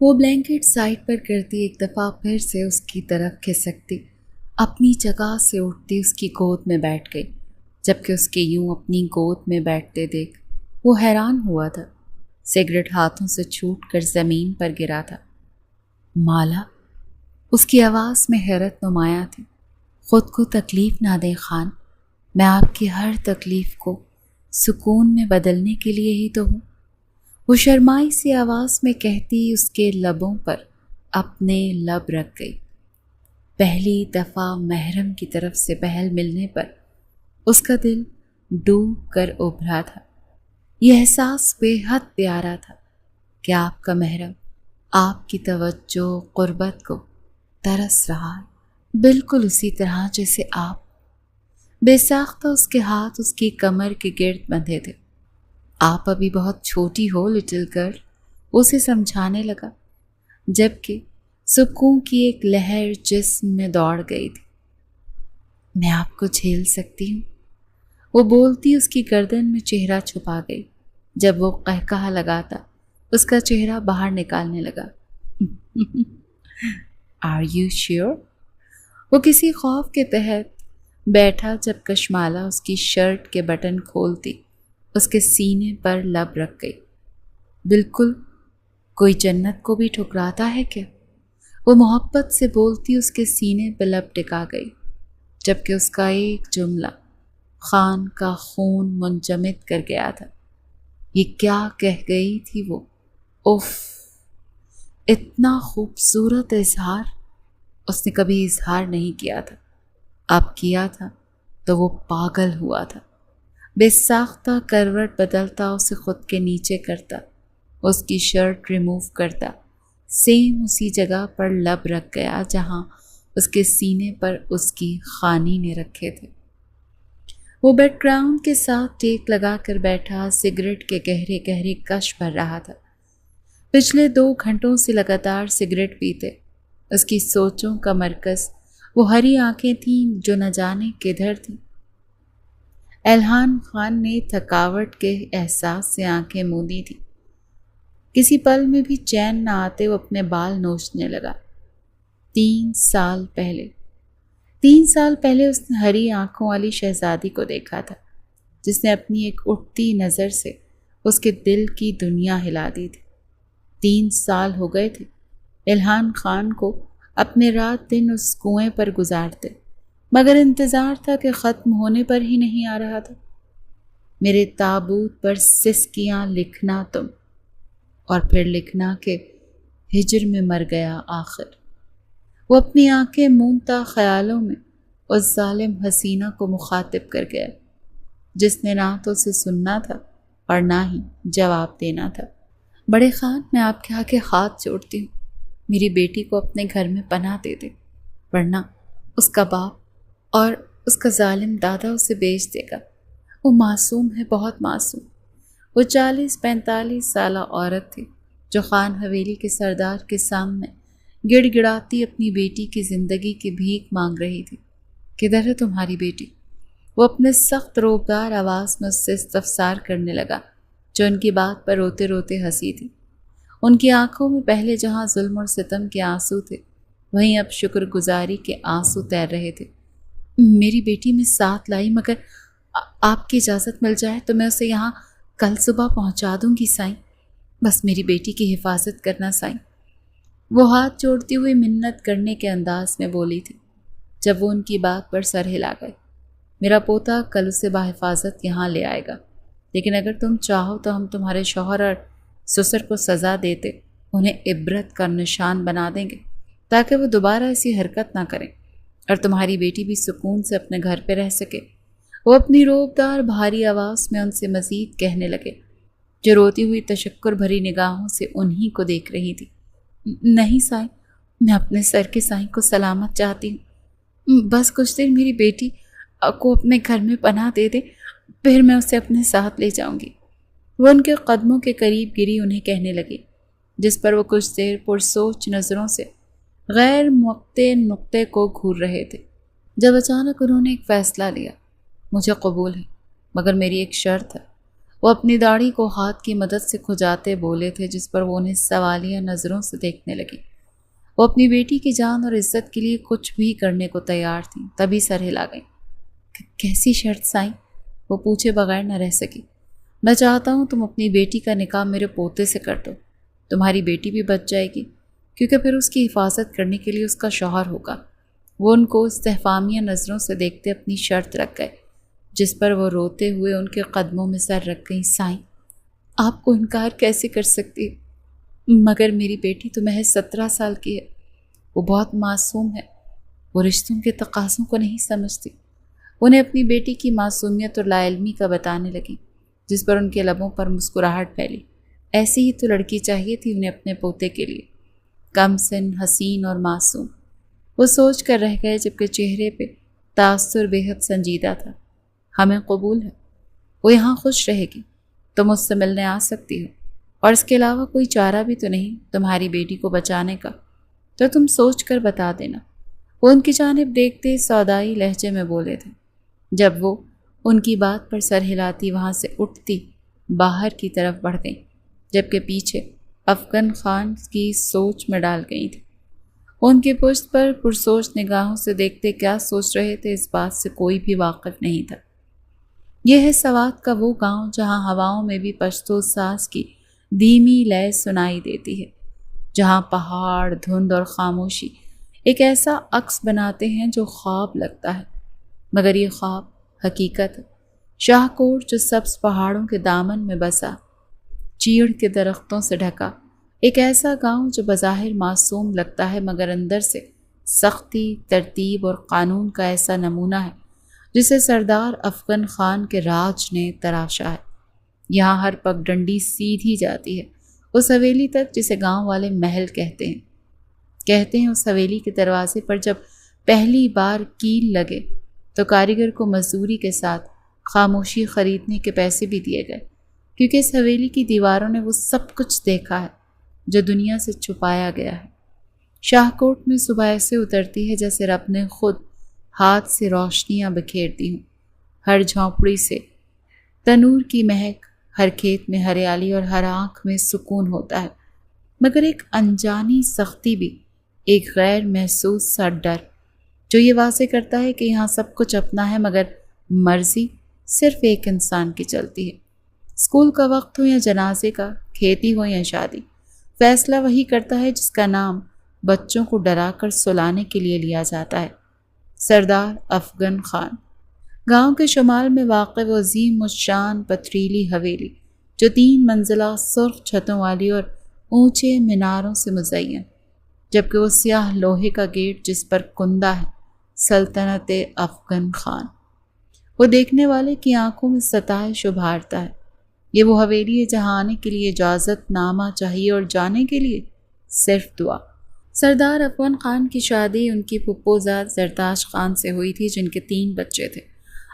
وہ blanket side پر کرتی ایک دفعہ پھر سے اس کی طرف کھسکتی، اپنی جگہ سے اٹھتی اس کی گود میں بیٹھ گئی، جبکہ اس کے یوں اپنی گود میں بیٹھتے دیکھ وہ حیران ہوا تھا۔ سگریٹ ہاتھوں سے چھوٹ کر زمین پر گرا تھا۔ مالا، اس کی آواز میں حیرت نمایاں تھی۔ خود کو تکلیف نہ دیں خان، میں آپ کی ہر تکلیف کو سکون میں بدلنے کے لیے ہی تو ہوں، وہ شرمائی سی آواز میں کہتی اس کے لبوں پر اپنے لب رکھ گئی۔ پہلی دفعہ محرم کی طرف سے پہل ملنے پر اس کا دل ڈوب کر ابھرا تھا۔ یہ احساس بے حد پیارا تھا کہ آپ کا محرم آپ کی توجہ قربت کو ترس رہا ہے، بالکل اسی طرح جیسے آپ۔ بے ساختہ اس کے ہاتھ اس کی کمر کے گرد بندھے تھے۔ آپ ابھی بہت چھوٹی ہو لٹل گرل، اسے سمجھانے لگا، جبکہ سکون کی ایک لہر جسم میں دوڑ گئی تھی۔ میں آپ کو جھیل سکتی ہوں، وہ بولتی اس کی گردن میں چہرہ چھپا گئی۔ جب وہ قہقہہ لگاتا اس کا چہرہ باہر نکالنے لگا۔ Are you sure؟ وہ کسی خوف کے تحت بیٹھا جب کشمالہ اس کی شرٹ کے بٹن کھولتی اس کے سینے پر لب رکھ گئی۔ بالکل، کوئی جنت کو بھی ٹھکراتا ہے کیا؟ وہ محبت سے بولتی اس کے سینے پہ لب ٹکا گئی، جبکہ اس کا ایک جملہ خان کا خون منجمد کر گیا تھا۔ یہ کیا کہہ گئی تھی وہ؟ اف، اتنا خوبصورت اظہار اس نے کبھی اظہار نہیں کیا تھا۔ اب کیا تھا تو وہ پاگل ہوا تھا۔ بے ساختہ کروٹ بدلتا، اسے خود کے نیچے کرتا، اس کی شرٹ ریموو کرتا، سیم اسی جگہ پر لب رکھ گیا جہاں اس کے سینے پر اس کی خانی نے رکھے تھے۔ وہ بیک گراؤنڈ کے ساتھ ٹیک لگا کر بیٹھا، سگریٹ کے گہرے گہرے کش بھر رہا تھا۔ پچھلے 2 گھنٹوں سے لگاتار سگریٹ پیتے اس کی سوچوں کا مرکز وہ ہری آنکھیں تھیں جو نہ جانے کدھر تھیں۔ الہان خان نے تھکاوٹ کے احساس سے آنکھیں موندی تھی۔ کسی پل میں بھی چین نہ آتے وہ اپنے بال نوچنے لگا۔ 3 سال پہلے اس نے ہری آنکھوں والی شہزادی کو دیکھا تھا، جس نے اپنی ایک اٹھتی نظر سے اس کے دل کی دنیا ہلا دی تھی۔ 3 سال ہو گئے تھے الہان خان کو اپنے رات دن اس کنویں پر گزارتے، مگر انتظار تھا کہ ختم ہونے پر ہی نہیں آ رہا تھا۔ میرے تابوت پر سسکیاں لکھنا تم، اور پھر لکھنا کہ ہجر میں مر گیا آخر۔ وہ اپنی آنکھیں مونتا خیالوں میں اس ظالم حسینہ کو مخاطب کر گیا، جس نے نہ تو اسے سننا تھا اور نہ ہی جواب دینا تھا۔ بڑے خان، میں آپ کے آگے ہاتھ جوڑتی ہوں، میری بیٹی کو اپنے گھر میں پناہ دے دیں، ورنہ اس کا باپ اور اس کا ظالم دادا اسے بیچ دے گا۔ وہ معصوم ہے، بہت معصوم۔ وہ 40-45 سالہ عورت تھی جو خان حویلی کے سردار کے سامنے گڑ گڑاتی اپنی بیٹی کی زندگی کی بھیک مانگ رہی تھی۔ کدھر ہے تمہاری بیٹی؟ وہ اپنے سخت روبدار آواز میں اس سے استفسار کرنے لگا، جو ان کی بات پر روتے روتے ہنسی تھی۔ ان کی آنکھوں میں پہلے جہاں ظلم اور ستم کے آنسو تھے، وہیں اب شکر گزاری کے آنسو تیر رہے تھے۔ میری بیٹی میں ساتھ لائی، مگر آپ کی اجازت مل جائے تو میں اسے یہاں کل صبح پہنچا دوں گی سائیں، بس میری بیٹی کی حفاظت کرنا سائیں۔ وہ ہاتھ جوڑتی ہوئی منت کرنے کے انداز میں بولی تھی، جب وہ ان کی بات پر سر ہلا گئے۔ میرا پوتا کل اسے بحفاظت یہاں لے آئے گا، لیکن اگر تم چاہو تو ہم تمہارے شوہر اور سسر کو سزا دیتے انہیں عبرت کا نشان بنا دیں گے، تاکہ وہ دوبارہ ایسی حرکت نہ کریں اور تمہاری بیٹی بھی سکون سے اپنے گھر پہ رہ سکے۔ وہ اپنی روبدار بھاری آواز میں ان سے مزید کہنے لگے، جو روتی ہوئی تشکر بھری نگاہوں سے انہی کو دیکھ رہی تھی۔ نہیں سائیں، میں اپنے سر کے سائیں کو سلامت چاہتی ہوں، بس کچھ دیر میری بیٹی کو اپنے گھر میں پناہ دے دے، پھر میں اسے اپنے ساتھ لے جاؤں گی۔ وہ ان کے قدموں کے قریب گری انہیں کہنے لگی، جس پر وہ کچھ دیر پرسوچ نظروں سے غیر موقع نقطے کو گھور رہے تھے، جب اچانک انہوں نے ایک فیصلہ لیا۔ مجھے قبول ہے، مگر میری ایک شرط ہے۔ وہ اپنی داڑھی کو ہاتھ کی مدد سے کھجاتے بولے تھے، جس پر وہ انہیں سوالیہ نظروں سے دیکھنے لگی۔ وہ اپنی بیٹی کی جان اور عزت کے لیے کچھ بھی کرنے کو تیار تھیں، تبھی سر ہلا گئیں۔ کیسی شرط سائیں؟ وہ پوچھے بغیر نہ رہ سکی۔ میں چاہتا ہوں تم اپنی بیٹی کا نکاح میرے پوتے سے کر دو، تمہاری بیٹی بھی بچ جائے گی، کیونکہ پھر اس کی حفاظت کرنے کے لیے اس کا شوہر ہوگا۔ وہ ان کو استفہامیہ نظروں سے دیکھتے اپنی شرط رکھ گئے، جس پر وہ روتے ہوئے ان کے قدموں میں سر رکھ گئیں۔ سائیں، آپ کو انکار کیسے کر سکتی؟ مگر میری بیٹی تو محض 17 سال کی ہے، وہ بہت معصوم ہے، وہ رشتوں کے تقاضوں کو نہیں سمجھتی۔ انہیں اپنی بیٹی کی معصومیت اور لا علمی کا بتانے لگی، جس پر ان کے لبوں پر مسکراہٹ پھیلی۔ ایسی ہی تو لڑکی چاہیے تھی انہیں اپنے پوتے کے لیے، کم سن، حسین اور معصوم۔ وہ سوچ کر رہ گئے، جبکہ چہرے پہ تاثر بے حد سنجیدہ تھا۔ ہمیں قبول ہے، وہ یہاں خوش رہے گی، تم اس سے ملنے آ سکتی ہو، اور اس کے علاوہ کوئی چارہ بھی تو نہیں تمہاری بیٹی کو بچانے کا، تو تم سوچ کر بتا دینا۔ وہ ان کی جانب دیکھتے سودائی لہجے میں بولے تھے۔ جب وہ ان کی بات پر سر ہلاتی وہاں سے اٹھتی باہر کی طرف بڑھ گئیں، جبکہ پیچھے افغان خان کی سوچ میں ڈال گئی تھی۔ ان کی پشت پر پرسوچ نگاہوں سے دیکھتے کیا سوچ رہے تھے اس بات سے کوئی بھی واقف نہیں تھا۔ یہ ہے سوات کا وہ گاؤں جہاں ہواؤں میں بھی پشتو ساز کی دھیمی لے سنائی دیتی ہے، جہاں پہاڑ، دھند اور خاموشی ایک ایسا عکس بناتے ہیں جو خواب لگتا ہے، مگر یہ خواب حقیقت ہے۔ شاہ کوٹ جو سبز پہاڑوں کے دامن میں بسا، چیڑ کے درختوں سے ڈھکا، ایک ایسا گاؤں جو بظاہر معصوم لگتا ہے مگر اندر سے سختی، ترتیب اور قانون کا ایسا نمونہ ہے جسے سردار افغان خان کے راج نے تراشا ہے۔ یہاں ہر پگ ڈنڈی سیدھی جاتی ہے اس حویلی تک جسے گاؤں والے محل کہتے ہیں۔ اس حویلی کے دروازے پر جب پہلی بار کیل لگے تو کاریگر کو مزدوری کے ساتھ خاموشی خریدنے کے پیسے بھی دیے گئے، کیونکہ اس حویلی کی دیواروں نے وہ سب کچھ دیکھا ہے جو دنیا سے چھپایا گیا ہے۔ شاہ کوٹ میں صبح ایسے اترتی ہے جیسے رب نے خود ہاتھ سے روشنیاں بکھیرتی ہوں۔ ہر جھونپڑی سے تنور کی مہک، ہر کھیت میں ہریالی اور ہر آنکھ میں سکون ہوتا ہے، مگر ایک انجانی سختی بھی، ایک غیر محسوس سا ڈر جو یہ واضح کرتا ہے کہ یہاں سب کچھ اپنا ہے مگر مرضی صرف ایک انسان کی چلتی ہے۔ اسکول کا وقت ہو یا جنازے کا، کھیتی ہو یا شادی، فیصلہ وہی کرتا ہے جس کا نام بچوں کو ڈرا کر سلانے کے لیے لیا جاتا ہے، سردار افغان خان۔ گاؤں کے شمال میں واقع وہ عظیم الشان پتھریلی حویلی جو 3 منزلہ سرخ چھتوں والی اور اونچے میناروں سے مزین، جبکہ وہ سیاہ لوہے کا گیٹ جس پر کندہ ہے سلطنت افغان خان، وہ دیکھنے والے کی آنکھوں میں ستائش ابھارتا ہے۔ یہ وہ حویلی ہے جہاں آنے کے لیے اجازت نامہ چاہیے اور جانے کے لیے صرف دعا۔ سردار افغان خان کی شادی ان کی پھپھو زاد زرتاج خان سے ہوئی تھی، جن کے 3 بچے تھے،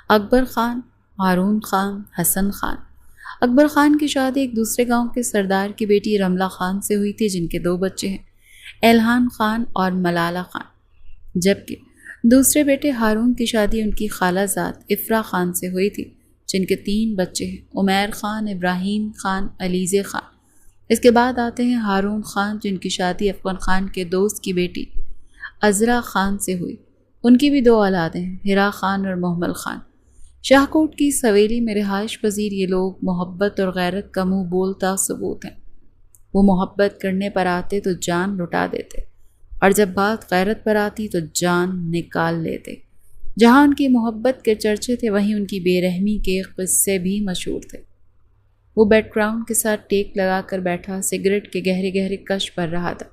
اکبر خان، ہارون خان، حسن خان۔ اکبر خان کی شادی ایک دوسرے گاؤں کے سردار کی بیٹی رملہ خان سے ہوئی تھی، جن کے 2 بچے ہیں، الہان خان اور ملالہ خان، جبکہ دوسرے بیٹے ہارون کی شادی ان کی خالہ زاد افرا خان سے ہوئی تھی، جن کے 3 بچے ہیں، عمیر خان، ابراہیم خان، علیزے خان۔ اس کے بعد آتے ہیں ہارون خان، جن کی شادی افغان خان کے دوست کی بیٹی عذرا خان سے ہوئی، ان کی بھی 2 اولادیں ہیں، ہرا خان اور محمل خان۔ شاہ کوٹ کی اس حویلی میں رہائش پذیر یہ لوگ محبت اور غیرت کا منہ بولتا ثبوت ہیں۔ وہ محبت کرنے پر آتے تو جان لٹا دیتے، اور جب بات غیرت پر آتی تو جان نکال لیتے۔ جہاں ان کی محبت کے چرچے تھے وہیں ان کی بے رحمی کے قصے بھی مشہور تھے۔ وہ بیک گراؤنڈ کے ساتھ ٹیک لگا کر بیٹھا سگریٹ کے گہرے گہرے کش بھر رہا تھا۔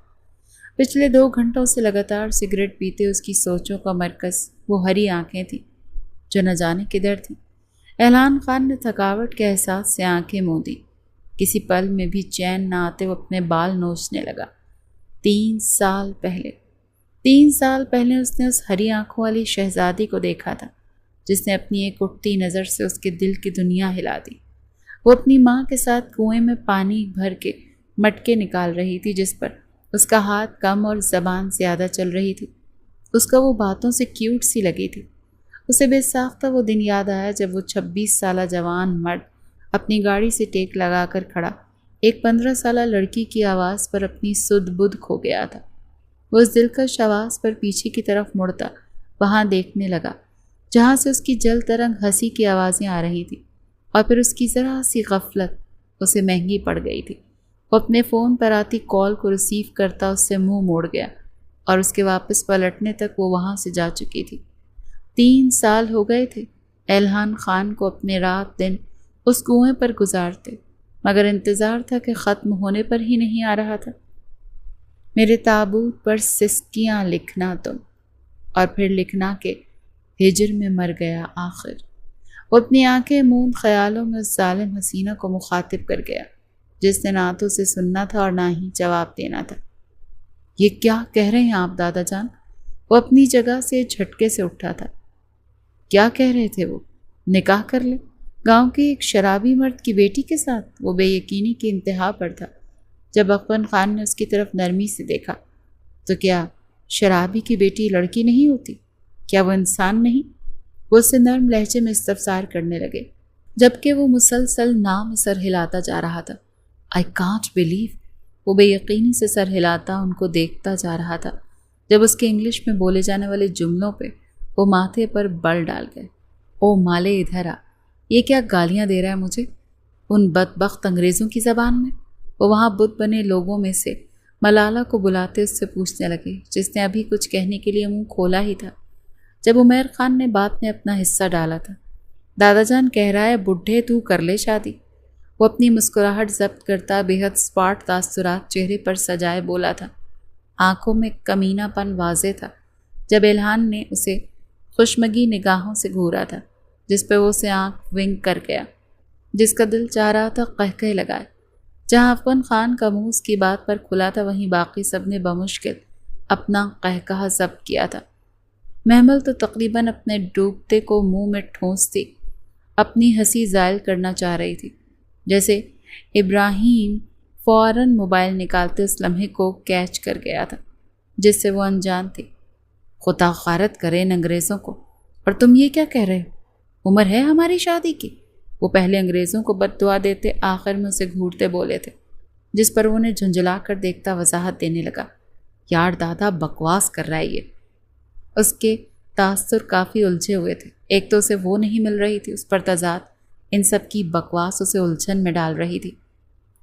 پچھلے 2 گھنٹوں سے لگاتار سگریٹ پیتے اس کی سوچوں کا مرکز وہ ہری آنکھیں تھیں جو نہ جانے کدھر تھیں۔ الہان خان نے تھکاوٹ کے احساس سے آنکھیں موندی، کسی پل میں بھی چین نہ آتے وہ اپنے بال نوچنے لگا۔ 3 سال پہلے اس نے اس ہری آنکھوں والی شہزادی کو دیکھا تھا جس نے اپنی ایک اٹھتی نظر سے اس کے دل کی دنیا ہلا دی۔ وہ اپنی ماں کے ساتھ کنویں میں پانی بھر کے مٹکے نکال رہی تھی، جس پر اس کا ہاتھ کم اور زبان زیادہ چل رہی تھی۔ اس کا وہ باتوں سے کیوٹ سی لگی تھی۔ اسے بے ساختہ وہ دن یاد آیا جب وہ 26 سالہ جوان مرد اپنی گاڑی سے ٹیک لگا کر کھڑا ایک 15 سالہ لڑکی کی آواز پر اپنی سدھ بدھ کھو گیا تھا۔ وہ اس دلکش آواز پر پیچھے کی طرف مڑتا وہاں دیکھنے لگا جہاں سے اس کی جل ترنگ ہنسی کی آوازیں آ رہی تھیں، اور پھر اس کی ذرا سی غفلت اسے مہنگی پڑ گئی تھی۔ وہ اپنے فون پر آتی کال کو ریسیو کرتا اس سے منہ موڑ گیا، اور اس کے واپس پلٹنے تک وہ وہاں سے جا چکی تھی۔ 3 سال ہو گئے تھے الہان خان کو اپنے رات دن اس کنویں پر گزارتے، مگر انتظار تھا کہ ختم ہونے پر ہی نہیں آ رہا تھا۔ میرے تابوت پر سسکیاں لکھنا تم، اور پھر لکھنا کہ ہجر میں مر گیا آخر۔ وہ اپنی آنکھیں موند خیالوں میں اس ظالم حسینہ کو مخاطب کر گیا جس نے نہ تو اسے سننا تھا اور نہ ہی جواب دینا تھا۔ یہ کیا کہہ رہے ہیں آپ دادا جان؟ وہ اپنی جگہ سے جھٹکے سے اٹھا تھا۔ کیا کہہ رہے تھے وہ؟ نکاح کر لے گاؤں کے ایک شرابی مرد کی بیٹی کے ساتھ؟ وہ بے یقینی کی انتہا پر تھا۔ جب افغان خان نے اس کی طرف نرمی سے دیکھا تو کیا شرابی کی بیٹی لڑکی نہیں ہوتی؟ کیا وہ انسان نہیں؟ وہ اسے نرم لہجے میں استفسار کرنے لگے جبکہ وہ مسلسل نام سر ہلاتا جا رہا تھا۔ I can't believe۔ وہ بے یقینی سے سر ہلاتا ان کو دیکھتا جا رہا تھا جب اس کے انگلش میں بولے جانے والے جملوں پہ وہ ماتھے پر بل ڈال گئے۔ او مالے ادھر آ، یہ کیا گالیاں دے رہا ہے مجھے ان بدبخت انگریزوں کی زبان میں؟ وہ وہاں بت بنے لوگوں میں سے ملالہ کو بلاتے اس سے پوچھنے لگے جس نے ابھی کچھ کہنے کے لیے منہ کھولا ہی تھا جب عمیر خان نے بات میں اپنا حصہ ڈالا تھا۔ دادا جان کہہ رہا ہے بڈھے تو کر لے شادی۔ وہ اپنی مسکراہٹ ضبط کرتا بے حد اسپاٹ تاثرات چہرے پر سجائے بولا تھا۔ آنکھوں میں کمینہ پن واضح تھا جب الہان نے اسے خوشمگی نگاہوں سے گھورا تھا جس پہ وہ اسے آنکھ ونک کر گیا، جس کا دل چاہ رہا تھا قہقہے لگائے۔ جہاں افغان خان کا منہ اس کی بات پر کھلا تھا وہیں باقی سب نے بمشکل اپنا قہقہہ ضبط کیا تھا۔ محمل تو تقریباً اپنے ڈوبتے کو منہ میں ٹھونستی اپنی ہنسی زائل کرنا چاہ رہی تھی، جیسے ابراہیم فوراً موبائل نکالتے اس لمحے کو کیچ کر گیا تھا جس سے وہ انجان تھی۔ خدا غارت کرے ان انگریزوں کو، اور تم یہ کیا کہہ رہے ہو؟ عمر ہے ہماری شادی کی؟ وہ پہلے انگریزوں کو بد دعا دیتے آخر میں اسے گھورتے بولے تھے، جس پر وہ نے جھنجھلا کر دیکھتا وضاحت دینے لگا۔ یار دادا بکواس کر رہا ہے یہ۔ اس کے تاثر کافی الجھے ہوئے تھے۔ ایک تو اسے وہ نہیں مل رہی تھی، اس پر تضاد ان سب کی بکواس اسے الجھن میں ڈال رہی تھی۔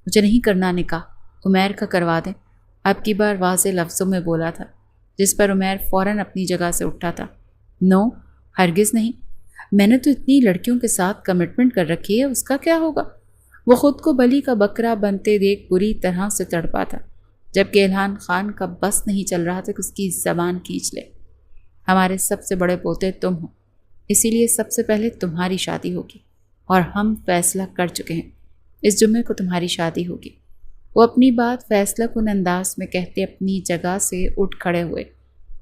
مجھے نہیں کرنا نکاح، عمیر کا کروا دیں، اب کی بار واضح لفظوں میں بولا تھا، جس پر عمیر فوراً اپنی جگہ سے اٹھا تھا۔ نو، ہرگز نہیں، میں نے تو اتنی لڑکیوں کے ساتھ کمٹمنٹ کر رکھی ہے، اس کا کیا ہوگا؟ وہ خود کو بلی کا بکرا بنتے دیکھ بری طرح سے تڑپا تھا جبکہ الہان خان کا بس نہیں چل رہا تھا کہ اس کی زبان کھینچ لے۔ ہمارے سب سے بڑے پوتے تم ہو، اسی لیے سب سے پہلے تمہاری شادی ہوگی، اور ہم فیصلہ کر چکے ہیں، اس جمعے کو تمہاری شادی ہوگی۔ وہ اپنی بات فیصلہ کن انداز میں کہتے اپنی جگہ سے اٹھ کھڑے ہوئے،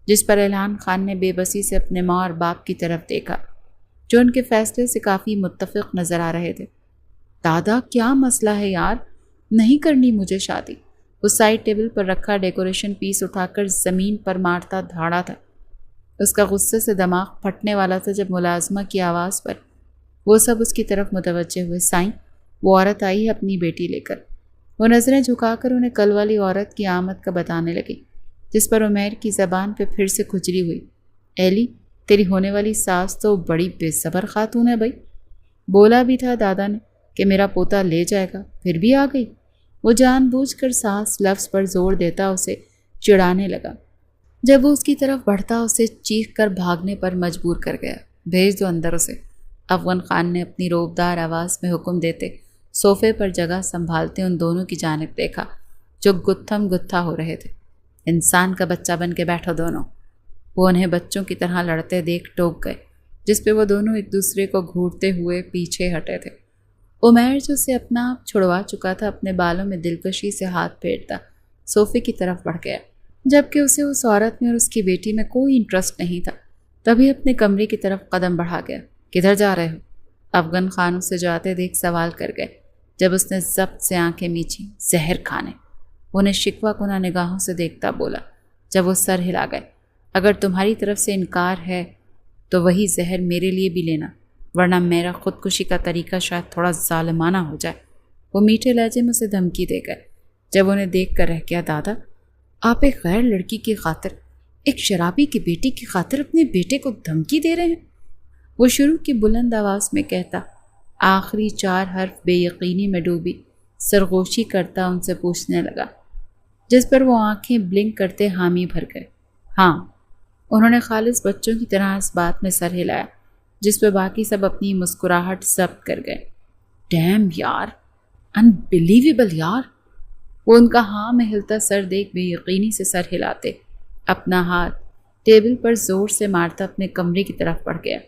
جس پر الہان خان نے بے بسی سے اپنے ماں اور باپ کی طرف دیکھا جو ان کے فیصلے سے کافی متفق نظر آ رہے تھے۔ دادا کیا مسئلہ ہے یار؟ نہیں کرنی مجھے شادی۔ وہ سائڈ ٹیبل پر رکھا ڈیکوریشن پیس اٹھا کر زمین پر مارتا دھاڑا تھا۔ اس کا غصے سے دماغ پھٹنے والا تھا جب ملازمہ کی آواز پر وہ سب اس کی طرف متوجہ ہوئے۔ سائیں، وہ عورت آئی ہے اپنی بیٹی لے کر۔ وہ نظریں جھکا کر انہیں کل والی عورت کی آمد کا بتانے لگی، جس پر عمیر کی زبان پہ پھر سے کھجلی ہوئی۔ ایلی، تیری ہونے والی ساس تو بڑی بے صبر خاتون ہے بھائی۔ بولا بھی تھا دادا نے کہ میرا پوتا لے جائے گا، پھر بھی آ گئی۔ وہ جان بوجھ کر ساس لفظ پر زور دیتا اسے چڑھانے لگا۔ جب وہ اس کی طرف بڑھتا اسے چیخ کر بھاگنے پر مجبور کر گیا۔ بھیج دو اندر اسے، افغان خان نے اپنی روبدار آواز میں حکم دیتے صوفے پر جگہ سنبھالتے ان دونوں کی جانب دیکھا جو گتھم گتھا ہو رہے تھے۔ انسان کا بچہ بن کے بیٹھو دونوں۔ وہ انہیں بچوں کی طرح لڑتے دیکھ ٹوک گئے، جس پہ وہ دونوں ایک دوسرے کو گھورتے ہوئے پیچھے ہٹے تھے۔ عمیر جو سے اپنا آپ چھڑوا چکا تھا اپنے بالوں میں دلکشی سے ہاتھ پھیرتا صوفے کی طرف بڑھ گیا، جبکہ اسے اس عورت میں اور اس کی بیٹی میں کوئی انٹرسٹ نہیں تھا۔ تبھی اپنے کمرے کی طرف قدم بڑھا گیا۔ کدھر جا رہے ہو؟ افغان خان اسے جاتے دیکھ سوال کر گئے جب اس نے ضبط سے آنکھیں میچیں۔ زہر کھانے، انہیں شکوہ کنا نگاہوں سے دیکھتا بولا جب وہ سر ہلا گئے۔ اگر تمہاری طرف سے انکار ہے تو وہی زہر میرے لیے بھی لینا، ورنہ میرا خودکشی کا طریقہ شاید تھوڑا ظالمانہ ہو جائے۔ وہ میٹھے لہجے میں اسے دھمکی دے گئے۔ جب انہیں دیکھ کر رہ گیا، دادا آپ ایک غیر لڑکی کی خاطر، ایک شرابی کی بیٹی کی خاطر اپنے بیٹے کو دھمکی دے رہے ہیں؟ وہ شروع کی بلند آواز میں کہتا، آخری 4 حرف بے یقینی میں ڈوبی سرگوشی کرتا ان سے پوچھنے لگا، جس پر وہ آنکھیں بلنک کرتے حامی بھر گئے۔ ہاں، انہوں نے خالص بچوں کی طرح اس بات میں سر ہلایا، جس پہ باقی سب اپنی مسکراہٹ ضبط کر گئے۔ ڈیم یار، انبیلیویبل یار۔ وہ ان کا ہاں میں ہلتا سر دیکھ بے یقینی سے سر ہلاتے اپنا ہاتھ ٹیبل پر زور سے مارتا اپنے کمرے کی طرف بڑھ گیا۔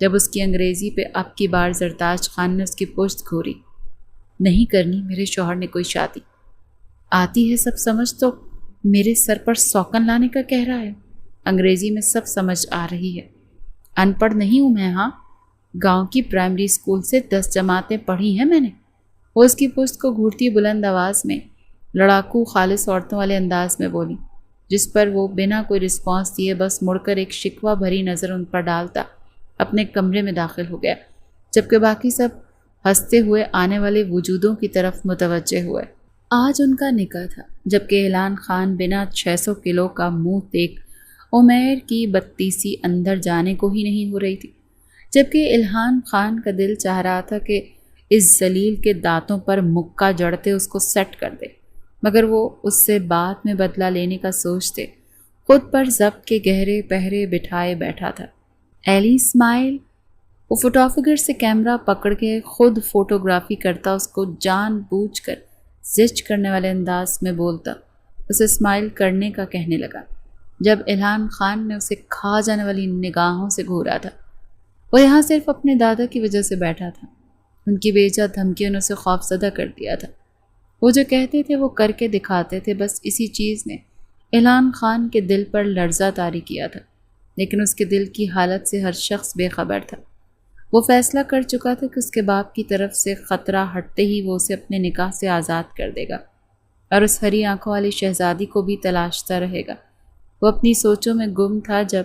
جب اس کی انگریزی پہ اب کی بار زرتاج خان نے اس کی پشت گھوری۔ نہیں کرنی میرے شوہر نے کوئی شادی، آتی ہے سب سمجھ تو میرے سر پر سوکن لانے کا کہہ رہا ہے۔ انگریزی میں سب سمجھ آ رہی ہے۔ ان پڑھ نہیں ہوں میں، ہاں، گاؤں کی پرائمری اسکول سے 10 جماعتیں پڑھی ہیں میں نے۔ وہ اس کی پشت کو گھورتی بلند آواز میں لڑاکو خالص عورتوں والے انداز میں بولی، جس پر وہ بنا کوئی رسپانس دیے بس مڑ کر ایک شکوہ بھری نظر ان پر ڈالتا اپنے کمرے میں داخل ہو گیا، جبکہ باقی سب ہنستے ہوئے آنے والے وجودوں کی طرف متوجہ ہوئے۔ آج ان کا نکاح تھا، جبکہ اعلان خان بنا 600 کلو کا منہ دیکھ عمیر کی بدتیسی اندر جانے کو ہی نہیں ہو رہی تھی، جبکہ الہان خان کا دل چاہ رہا تھا کہ اس ذلیل کے دانتوں پر مکہ جڑتے اس کو سیٹ کر دے، مگر وہ اس سے بعد میں بدلہ لینے کا سوچتے خود پر ضبط کے گہرے پہرے بٹھائے بیٹھا تھا۔ ایلی اسماعیل، وہ فوٹوگرافر سے کیمرہ پکڑ کے خود فوٹوگرافی کرتا، اس کو جان بوجھ کر زچ کرنے والے انداز میں بولتا، اسے اسمائل کرنے کا کہنے لگا۔ جب الہان خان نے اسے کھا جانے والی نگاہوں سے گھورا تھا، وہ یہاں صرف اپنے دادا کی وجہ سے بیٹھا تھا۔ ان کی بے جا دھمکیوں نے اسے خوفزدہ کر دیا تھا۔ وہ جو کہتے تھے وہ کر کے دکھاتے تھے، بس اسی چیز نے الہان خان کے دل پر لرزہ طاری کیا تھا، لیکن اس کے دل کی حالت سے ہر شخص بے خبر تھا۔ وہ فیصلہ کر چکا تھا کہ اس کے باپ کی طرف سے خطرہ ہٹتے ہی وہ اسے اپنے نکاح سے آزاد کر دے گا، اور اس ہری آنکھوں والی شہزادی کو بھی تلاشتا رہے گا۔ وہ اپنی سوچوں میں گم تھا جب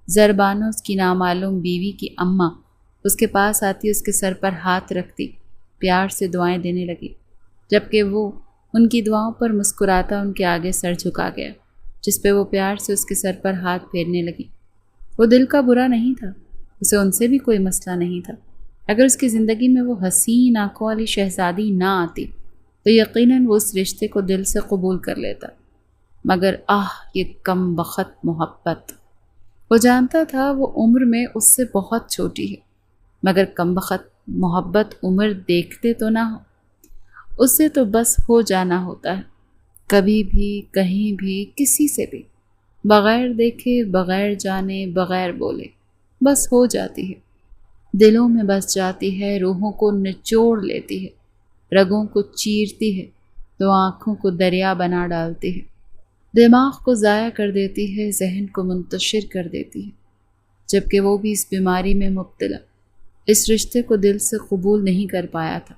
زربانو اس کی نامعلوم بیوی کی اماں اس کے پاس آتی، اس کے سر پر ہاتھ رکھتی، پیار سے دعائیں دینے لگی، جبکہ وہ ان کی دعاؤں پر مسکراتا ان کے آگے سر جھکا گیا، جس پہ وہ پیار سے اس کے سر پر ہاتھ پھیرنے لگی۔ وہ دل کا برا نہیں تھا، اسے ان سے بھی کوئی مسئلہ نہیں تھا۔ اگر اس کی زندگی میں وہ حسین آنکھوں والی شہزادی نہ آتی تو یقیناً وہ اس رشتے کو دل سے قبول کر لیتا، مگر یہ کم بخت محبت! وہ جانتا تھا وہ عمر میں اس سے بہت چھوٹی ہے، مگر کم بخت محبت عمر دیکھتے تو نہ ہو، اس سے تو بس ہو جانا ہوتا ہے، کبھی بھی کہیں بھی کسی سے بھی، بغیر دیکھے بغیر جانے بغیر بولے، بس ہو جاتی ہے، دلوں میں بس جاتی ہے، روحوں کو نچوڑ لیتی ہے، رگوں کو چیرتی ہے تو آنکھوں کو دریا بنا ڈالتی ہے، دماغ کو ضائع کر دیتی ہے، ذہن کو منتشر کر دیتی ہے۔ جبکہ وہ بھی اس بیماری میں مبتلا اس رشتے کو دل سے قبول نہیں کر پایا تھا۔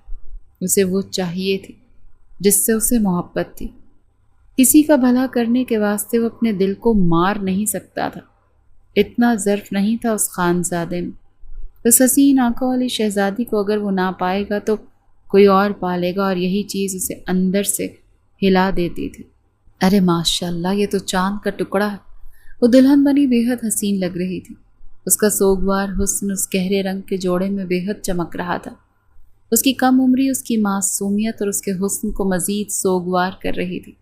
اسے وہ چاہیے تھی جس سے اسے محبت تھی۔ کسی کا بھلا کرنے کے واسطے وہ اپنے دل کو مار نہیں سکتا تھا، اتنا ظرف نہیں تھا اس خانزادے میں۔ اس حسین آنکھوں والی شہزادی کو اگر وہ نہ پائے گا تو کوئی اور پالے گا، اور یہی چیز اسے اندر سے ہلا دیتی تھی۔ ارے ماشاءاللہ، یہ تو چاند کا ٹکڑا ہے۔ وہ دلہن بنی بے حد حسین لگ رہی تھی، اس کا سوگوار حسن اس گہرے رنگ کے جوڑے میں بے حد چمک رہا تھا۔ اس کی کم عمری اس کی معصومیت اور اس کے حسن کو مزید سوگوار کر رہی تھی،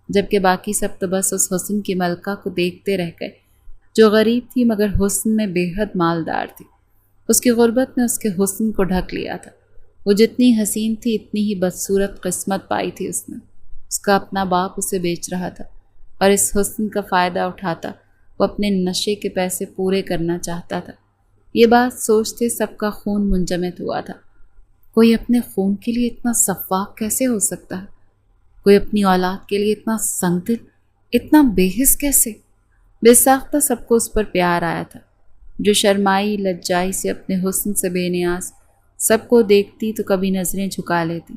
جبکہ باقی سب تو بس اس حسن کی ملکہ کو دیکھتے رہ گئے، جو غریب تھی مگر حسن میں بے حد مالدار تھی۔ اس کی غربت نے اس کے حسن کو ڈھک لیا تھا۔ وہ جتنی حسین تھی اتنی ہی بدصورت قسمت پائی تھی اس نے۔ اس کا اپنا باپ اسے بیچ رہا تھا، اور اس حسن کا فائدہ اٹھاتا وہ اپنے نشے کے پیسے پورے کرنا چاہتا تھا۔ یہ بات سوچتے سب کا خون منجمد ہوا تھا۔ کوئی اپنے خون کے لیے اتنا سفاک کیسے ہو سکتا ہے؟ کوئی اپنی اولاد کے لیے اتنا سنگ دل، اتنا بے حس کیسے؟ بے ساختہ سب کو اس پر پیار آیا تھا۔ جو شرمائی لجائی سے اپنے حسن سے بے نیاز سب کو دیکھتی تو کبھی نظریں جھکا لیتی،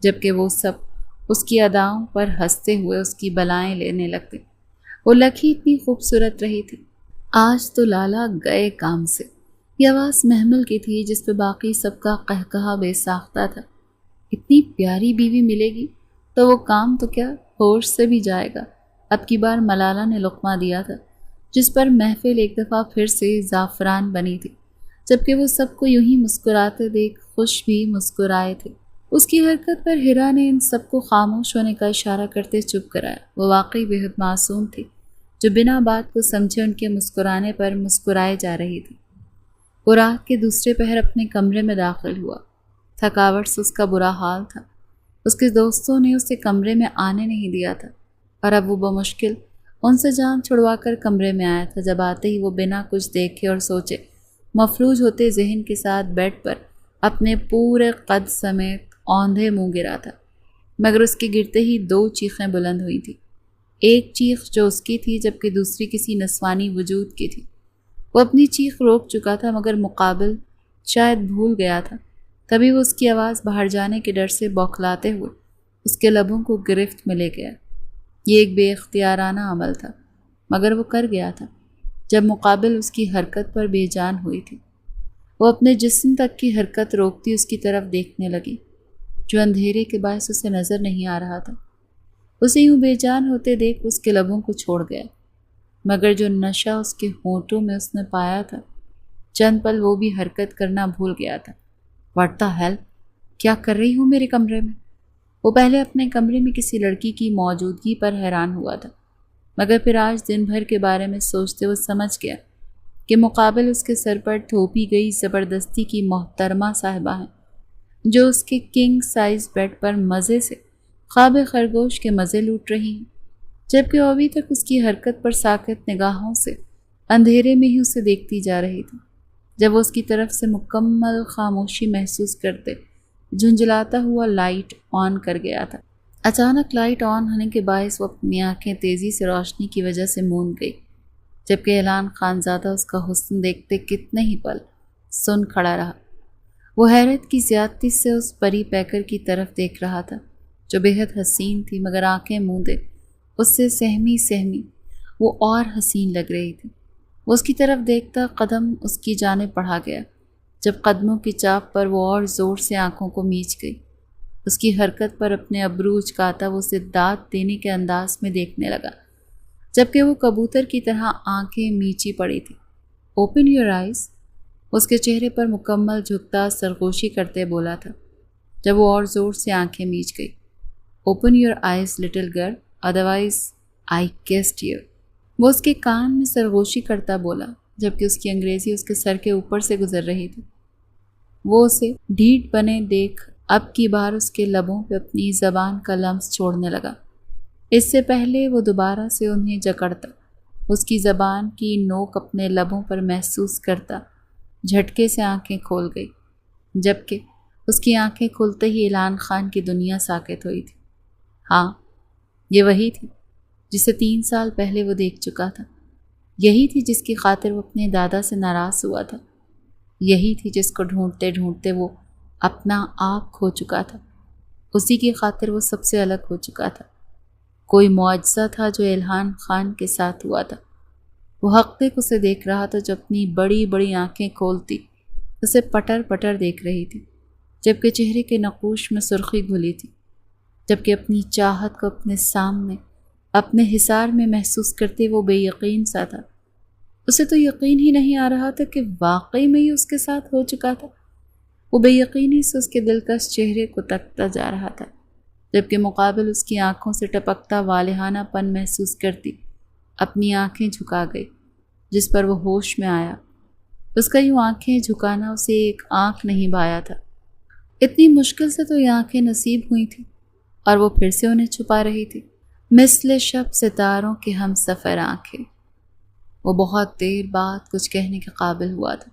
جبکہ وہ سب اس کی اداؤں پر ہنستے ہوئے اس کی بلائیں لینے لگتے۔ وہ لکھی اتنی خوبصورت رہی تھی۔ آج تو لالا گئے کام سے، یہ آواز محمل کی تھی جس پہ باقی سب کا قہقہا بے ساختہ تھا۔ اتنی پیاری بیوی ملے گی تو وہ کام تو کیا ہوش سے بھی جائے گا۔ اب کی بار ملالہ نے لقمہ دیا تھا جس پر محفل ایک دفعہ پھر سے زعفران بنی تھی، جبکہ وہ سب کو یوں ہی مسکراتے دیکھ خوش بھی مسکرائے تھے۔ اس کی حرکت پر ہیرا نے ان سب کو خاموش ہونے کا اشارہ کرتے چپ کرایا۔ وہ واقعی بے حد معصوم تھی جو بنا بات کو سمجھے ان کے مسکرانے پر مسکرائے جا رہی تھی۔ وہ رات کے دوسرے پہر اپنے کمرے میں داخل ہوا۔ تھکاوٹ سے اس کا برا حال تھا۔ اس کے دوستوں نے اسے کمرے میں آنے نہیں دیا تھا اور اب وہ بمشکل ان سے جان چھڑوا کر کمرے میں آیا تھا۔ جب آتے ہی وہ بنا کچھ دیکھے اور سوچے مفلوج ہوتے ذہن کے ساتھ بیڈ پر اپنے پورے قد سمیت اوندھے منہ گرا تھا، مگر اس کے گرتے ہی 2 چیخیں بلند ہوئی تھیں۔ ایک چیخ جو اس کی تھی جبکہ دوسری کسی نسوانی وجود کی تھی۔ وہ اپنی چیخ روک چکا تھا مگر مقابل شاید بھول گیا تھا۔ تبھی وہ اس کی آواز باہر جانے کے ڈر سے بوکھلاتے ہوئے اس کے لبوں کو گرفت میں لے گیا۔ یہ ایک بے اختیارانہ عمل تھا مگر وہ کر گیا تھا جب مقابل اس کی حرکت پر بے جان ہوئی تھی۔ وہ اپنے جسم تک کی حرکت روکتی اس کی طرف دیکھنے لگی جو اندھیرے کے باعث اسے نظر نہیں آ رہا تھا۔ اسے یوں بے جان ہوتے دیکھ اس کے لبوں کو چھوڑ گیا، مگر جو نشہ اس کے ہونٹوں میں اس نے پایا تھا چند پل وہ بھی حرکت کرنا بھول گیا تھا۔ واٹ دی ہیل، کیا کر رہی ہوں میرے کمرے میں؟ وہ پہلے اپنے کمرے میں کسی لڑکی کی موجودگی پر حیران ہوا تھا، مگر پھر آج دن بھر کے بارے میں سوچتے وہ سمجھ گیا کہ مقابل اس کے سر پر تھوپی گئی زبردستی کی محترمہ صاحبہ ہیں جو اس کے کنگ سائز بیڈ پر مزے سے خواب خرگوش کے مزے لوٹ رہی ہیں، جبکہ وہ ابھی تک اس کی حرکت پر ساکت نگاہوں سے اندھیرے میں ہی اسے دیکھتی جا رہی تھی۔ جب وہ اس کی طرف سے مکمل خاموشی محسوس کرتے جھنجھلاتا ہوا لائٹ آن کر گیا تھا۔ اچانک لائٹ آن ہونے کے باعث وہ اپنی آنکھیں تیزی سے روشنی کی وجہ سے موند گئی، جبکہ اعلان خانزادہ اس کا حسن دیکھتے کتنے ہی پل سن کھڑا رہا۔ وہ حیرت کی زیادتی سے اس پری پیکر کی طرف دیکھ رہا تھا جو بے حد حسین تھی، مگر آنکھیں موندے اس سے سہمی سہمی وہ اور حسین لگ رہی تھی۔ وہ اس کی طرف دیکھتا قدم اس کی جانب بڑھا گیا۔ جب قدموں کی چاپ پر وہ اور زور سے آنکھوں کو میچ گئی، اس کی حرکت پر اپنے ابرو اچکاتا وہ اسے داد دینے کے انداز میں دیکھنے لگا، جبکہ وہ کبوتر کی طرح آنکھیں میچی پڑی تھی۔ اوپن یور آئیز، اس کے چہرے پر مکمل جھکتا سرگوشی کرتے بولا تھا جب وہ اور زور سے آنکھیں میچ گئی۔ Open your eyes little girl, otherwise I kissed you, وہ اس کے کان میں سرگوشی کرتا بولا، جبکہ اس کی انگریزی اس کے سر کے اوپر سے گزر رہی تھی۔ وہ اسے ڈھیٹ بنے دیکھ اب کی بار اس کے لبوں پہ اپنی زبان کا لمس چھوڑنے لگا۔ اس سے پہلے وہ دوبارہ سے انہیں جکڑتا، اس کی زبان کی نوک اپنے لبوں پر محسوس کرتا جھٹکے سے آنکھیں کھول گئی، جبکہ اس کی آنکھیں کھلتے ہی اعلان خان کی دنیا ساکت ہوئی تھی۔ ہاں، یہ وہی تھی جسے 3 سال پہلے وہ دیکھ چکا تھا، یہی تھی جس کی خاطر وہ اپنے دادا سے ناراض ہوا تھا، یہی تھی جس کو ڈھونڈتے ڈھونڈتے وہ اپنا آپ کھو چکا تھا، اسی کی خاطر وہ سب سے الگ ہو چکا تھا۔ کوئی معجزہ تھا جو اعلان خان کے ساتھ ہوا تھا۔ وہ حقیق اسے دیکھ رہا تھا جو اپنی بڑی بڑی آنکھیں کھولتی اسے پٹر پٹر دیکھ رہی تھی، جبکہ چہرے کے نقوش میں سرخی گھلی تھی، جبکہ اپنی چاہت کو اپنے سامنے اپنے حصار میں محسوس کرتے وہ بے یقین سا تھا۔ اسے تو یقین ہی نہیں آ رہا تھا کہ واقعی میں ہی اس کے ساتھ ہو چکا تھا۔ وہ بے یقینی سے اس کے دلکش چہرے کو تکتا جا رہا تھا، جبکہ مقابل اس کی آنکھوں سے ٹپکتا والہانہ پن محسوس کرتی اپنی آنکھیں جھکا گئی، جس پر وہ ہوش میں آیا۔ اس کا یوں آنکھیں جھکانا اسے ایک آنکھ نہیں بھایا تھا، اتنی مشکل سے تو یہ آنکھیں نصیب ہوئی تھیں اور وہ پھر سے انہیں چھپا رہی تھی، مثل شب ستاروں کے ہم سفر آنکھیں۔ وہ بہت دیر بعد کچھ کہنے کے قابل ہوا تھا،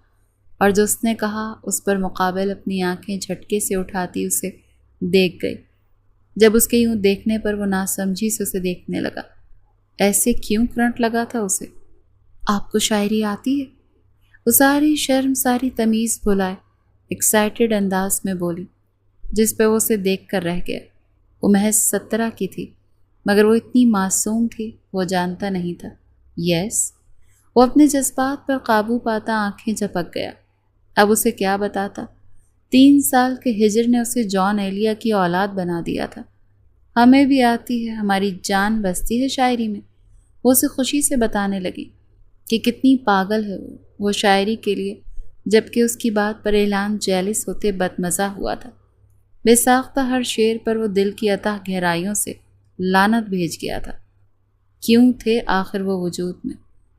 اور جو اس نے کہا اس پر مقابل اپنی آنکھیں جھٹکے سے اٹھاتی اسے دیکھ گئی۔ جب اس کے یوں دیکھنے پر وہ ناسمجھی سے اسے دیکھنے لگا۔ ایسے کیوں کرنٹ لگا تھا اسے؟ آپ کو شاعری آتی ہے؟ وہ ساری شرم ساری تمیز بھلائے ایکسائٹڈ انداز میں بولی، جس پہ وہ اسے دیکھ کر رہ گیا۔ وہ محض 17 کی تھی، مگر وہ اتنی معصوم تھی وہ جانتا نہیں تھا۔ یس، وہ اپنے جذبات پر قابو پاتا آنکھیں جھپک گیا۔ اب اسے کیا بتاتا؟ 3 سال کے ہجر نے اسے جان ایلیا کی اولاد بنا دیا تھا۔ ہمیں بھی آتی ہے، ہماری جان بستی ہے شاعری میں۔ وہ اسے خوشی سے بتانے لگی کہ کتنی پاگل ہے وہ شاعری کے لیے، جبکہ اس کی بات پر اعلان جیلس ہوتے بدمزہ ہوا تھا۔ بے ساختہ ہر شعر پر وہ دل کی اتھاہ گہرائیوں سے لعنت بھیج گیا تھا۔ کیوں تھے آخر وہ وجود میں؟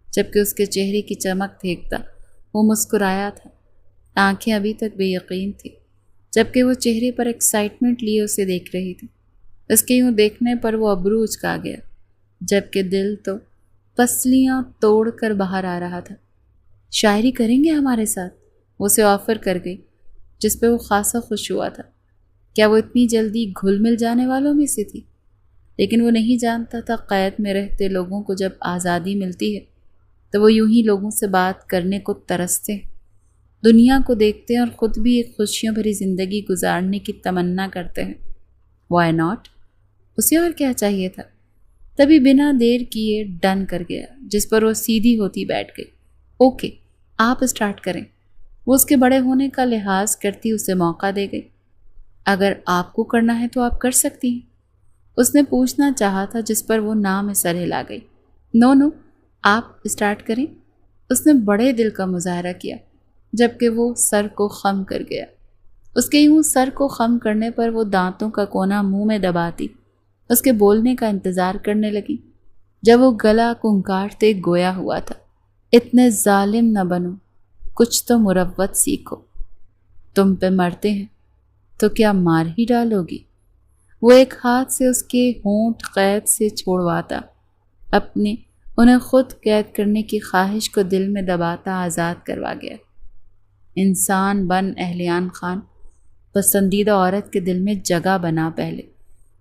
جبکہ اس کے چہرے کی چمک دیکھتا وہ مسکرایا تھا۔ آنکھیں ابھی تک بے یقین تھی، جبکہ وہ چہرے پر ایکسائٹمنٹ لیے اسے دیکھ رہی تھی۔ اس کے یوں دیکھنے پر وہ ابرو اچکا گیا، جبکہ دل تو پسلیاں توڑ کر باہر آ رہا تھا۔ شاعری کریں گے ہمارے ساتھ؟ وہ اسے آفر کر گئی، جس پہ وہ خاصا خوش ہوا تھا۔ کیا وہ اتنی جلدی گھل مل جانے والوں میں سے تھی؟ لیکن وہ نہیں جانتا تھا قید میں رہتے لوگوں کو جب آزادی ملتی ہے تو وہ یوں ہی لوگوں سے بات کرنے کو ترستے ہیں، دنیا کو دیکھتے ہیں اور خود بھی ایک خوشیوں بھری زندگی گزارنے کی تمنا کرتے ہیں۔ Why not? اسے اور کیا چاہیے تھا؟ تبھی بنا دیر کیے ڈن کر گیا، جس پر وہ سیدھی ہوتی بیٹھ گئی۔ اوکے، آپ اسٹارٹ کریں۔ وہ اس کے بڑے ہونے کا لحاظ کرتی اسے موقع دے گئی۔ اگر آپ کو کرنا ہے تو آپ کر سکتی ہیں، اس نے پوچھنا چاہا تھا، جس پر وہ نہ میں سر ہلا گئی۔ نو، آپ اسٹارٹ کریں۔ اس نے بڑے دل کا مظاہرہ کیا، جبکہ وہ سر کو خم کر گیا۔ اس کے یوں سر کو خم کرنے پر وہ دانتوں کا کونا منہ میں دباتی اس کے بولنے کا انتظار کرنے لگی۔ جب وہ گلا کنکاٹتے گویا ہوا تھا، اتنے ظالم نہ بنو، کچھ تو مروت سیکھو۔ تم پہ مرتے ہیں تو کیا مار ہی ڈالو گی؟ وہ ایک ہاتھ سے اس کے ہونٹ قید سے چھوڑواتا، اپنے انہیں خود قید کرنے کی خواہش کو دل میں دباتا آزاد کروا گیا۔ انسان بن اہلیان خان پسندیدہ عورت کے دل میں جگہ بنا۔ پہلے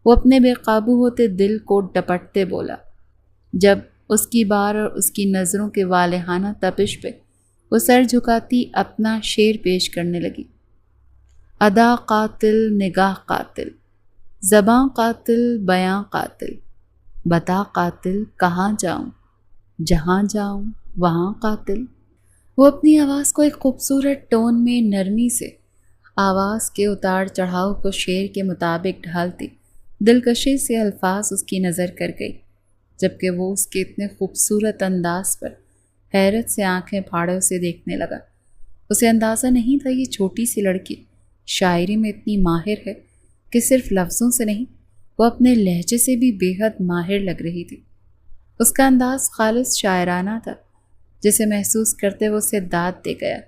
وہ اپنے بے قابو ہوتے دل کو ڈپٹتے بولا، جب اس کی بار اور اس کی نظروں کے والہانہ تپش پہ وہ سر جھکاتی اپنا شعر پیش کرنے لگی۔ ادا قاتل، نگاہ قاتل، زباں قاتل، بیاں قاتل، بتا قاتل کہاں جاؤں، جہاں جاؤں وہاں قاتل۔ وہ اپنی آواز کو ایک خوبصورت ٹون میں نرمی سے آواز کے اتار چڑھاؤ کو شعر کے مطابق ڈھالتی دلکشی سے الفاظ اس کی نظر کر گئی، جبکہ وہ اس کے اتنے خوبصورت انداز پر حیرت سے آنکھیں پھاڑے اسے دیکھنے لگا۔ اسے اندازہ نہیں تھا یہ چھوٹی سی لڑکی شاعری میں اتنی ماہر ہے کہ صرف لفظوں سے نہیں، وہ اپنے لہجے سے بھی بے حد ماہر لگ رہی تھی۔ اس کا انداز خالص شاعرانہ تھا، جسے محسوس کرتے وہ اسے داد دے گیا۔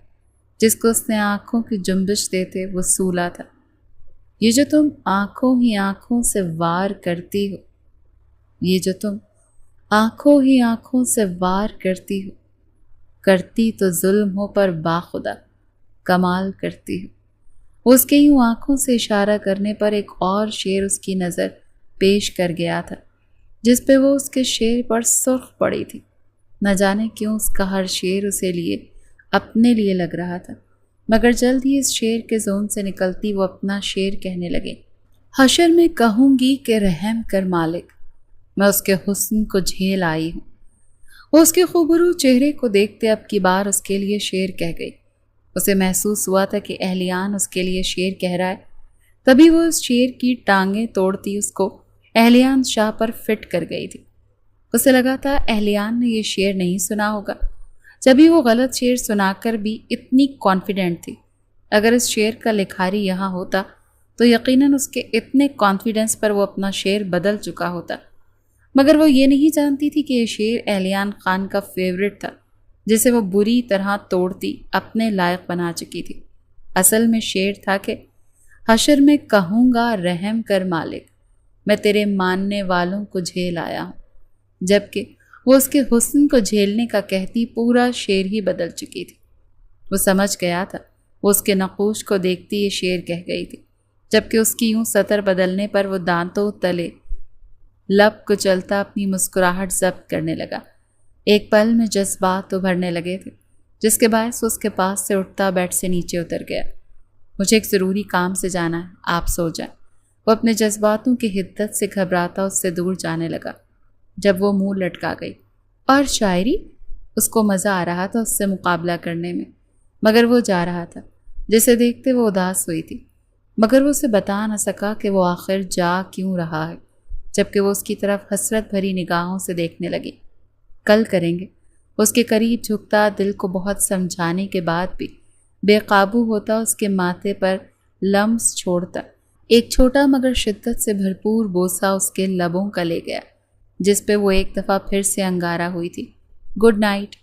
جس کو اس نے آنکھوں کی جنبش دیتے وہ سولا تھا۔ یہ جو تم آنکھوں ہی آنکھوں سے وار کرتی ہو، یہ جو تم آنکھوں ہی آنکھوں سے وار کرتی ہو، کرتی تو ظلم ہو پر باخدا کمال کرتی ہو۔ وہ اس کے یوں آنکھوں سے اشارہ کرنے پر ایک اور شعر اس کی نظر پیش کر گیا تھا، جس پہ وہ اس کے شعر پر سرخ پڑی تھی۔ نہ جانے کیوں اس کا ہر شعر اسے لیے اپنے لیے لگ رہا تھا، مگر جلد ہی اس شعر کے زون سے نکلتی وہ اپنا شعر کہنے لگے۔ حشر میں کہوں گی کہ رحم کر مالک، میں اس کے حسن کو جھیل آئی ہوں۔ وہ اس کے خوبرو چہرے کو دیکھتے اب کی بار اس کے لیے شعر کہہ گئی۔ اسے محسوس ہوا تھا کہ اہلیان اس کے لیے شعر کہہ رہا ہے، تبھی وہ اس شعر کی ٹانگیں توڑتی اس کو اہلیان شاہ پر فٹ کر گئی تھی۔ اسے لگا تھا اہلیان نے یہ شعر نہیں سنا ہوگا، جبھی وہ غلط شعر سنا کر بھی اتنی کانفیڈنٹ تھی۔ اگر اس شعر کا لکھاری یہاں ہوتا تو یقیناً اس کے اتنے کانفیڈنس پر وہ اپنا شعر بدل چکا ہوتا، مگر وہ یہ نہیں جانتی تھی کہ یہ شعر اہلیان خان کا فیورٹ تھا، جسے وہ بری طرح توڑتی اپنے لائق بنا چکی تھی۔ اصل میں شعر تھا کہ حشر میں کہوں گا رحم کر مالک، میں تیرے ماننے والوں کو جھیل آیا ہوں، جبکہ وہ اس کے حسن کو جھیلنے کا کہتی پورا شعر ہی بدل چکی تھی۔ وہ سمجھ گیا تھا، وہ اس کے نقوش کو دیکھتی یہ شعر کہہ گئی تھی، جبکہ اس کی یوں سطر بدلنے پر وہ دانتوں تلے لب کو چلتا اپنی مسکراہٹ ضبط کرنے لگا۔ ایک پل میں جذبات ابھرنے لگے تھے، جس کے باعث اس کے پاس سے اٹھتا بیڈ سے نیچے اتر گیا۔ مجھے ایک ضروری کام سے جانا ہے، آپ سو جائیں۔ وہ اپنے جذباتوں کی حدت سے گھبراتا اس سے دور جانے لگا۔ جب وہ منہ لٹکا گئی، اور شاعری، اس کو مزہ آ رہا تھا اس سے مقابلہ کرنے میں، مگر وہ جا رہا تھا، جسے دیکھتے وہ اداس ہوئی تھی، مگر وہ اسے بتا نہ سکا کہ وہ آخر جا کیوں رہا ہے، جبکہ وہ اس کی طرف حسرت بھری نگاہوں سے دیکھنے لگی۔ کل کریں گے، اس کے قریب جھکتا، دل کو بہت سمجھانے کے بعد بھی بے قابو ہوتا، اس کے ماتھے پر لمس چھوڑتا ایک چھوٹا مگر شدت سے بھرپور بوسہ اس کے لبوں کا لے گیا، جس پہ وہ ایک دفعہ پھر سے انگارہ ہوئی تھی۔ گڈ نائٹ،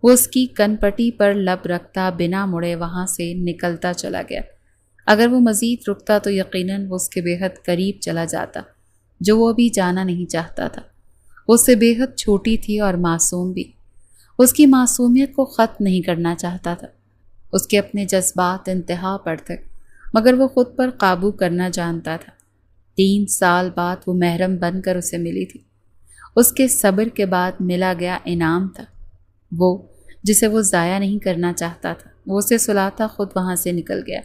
وہ اس کی کن پٹی پر لب رکھتا بنا مڑے وہاں سے نکلتا چلا گیا۔ اگر وہ مزید رکتا تو یقیناً وہ اس کے بے حد قریب چلا جاتا، جو وہ ابھی جانا نہیں چاہتا تھا۔ اس سے بے حد چھوٹی تھی اور معصوم بھی، اس کی معصومیت کو ختم نہیں کرنا چاہتا تھا۔ اس کے اپنے جذبات انتہا پر تھے، مگر وہ خود پر قابو کرنا جانتا تھا۔ 3 سال بعد وہ محرم بن کر اسے ملی تھی۔ اس کے صبر کے بعد ملا گیا انعام تھا، وہ جسے وہ ضائع نہیں کرنا چاہتا تھا۔ وہ اسے سلاتا خود وہاں سے نکل گیا،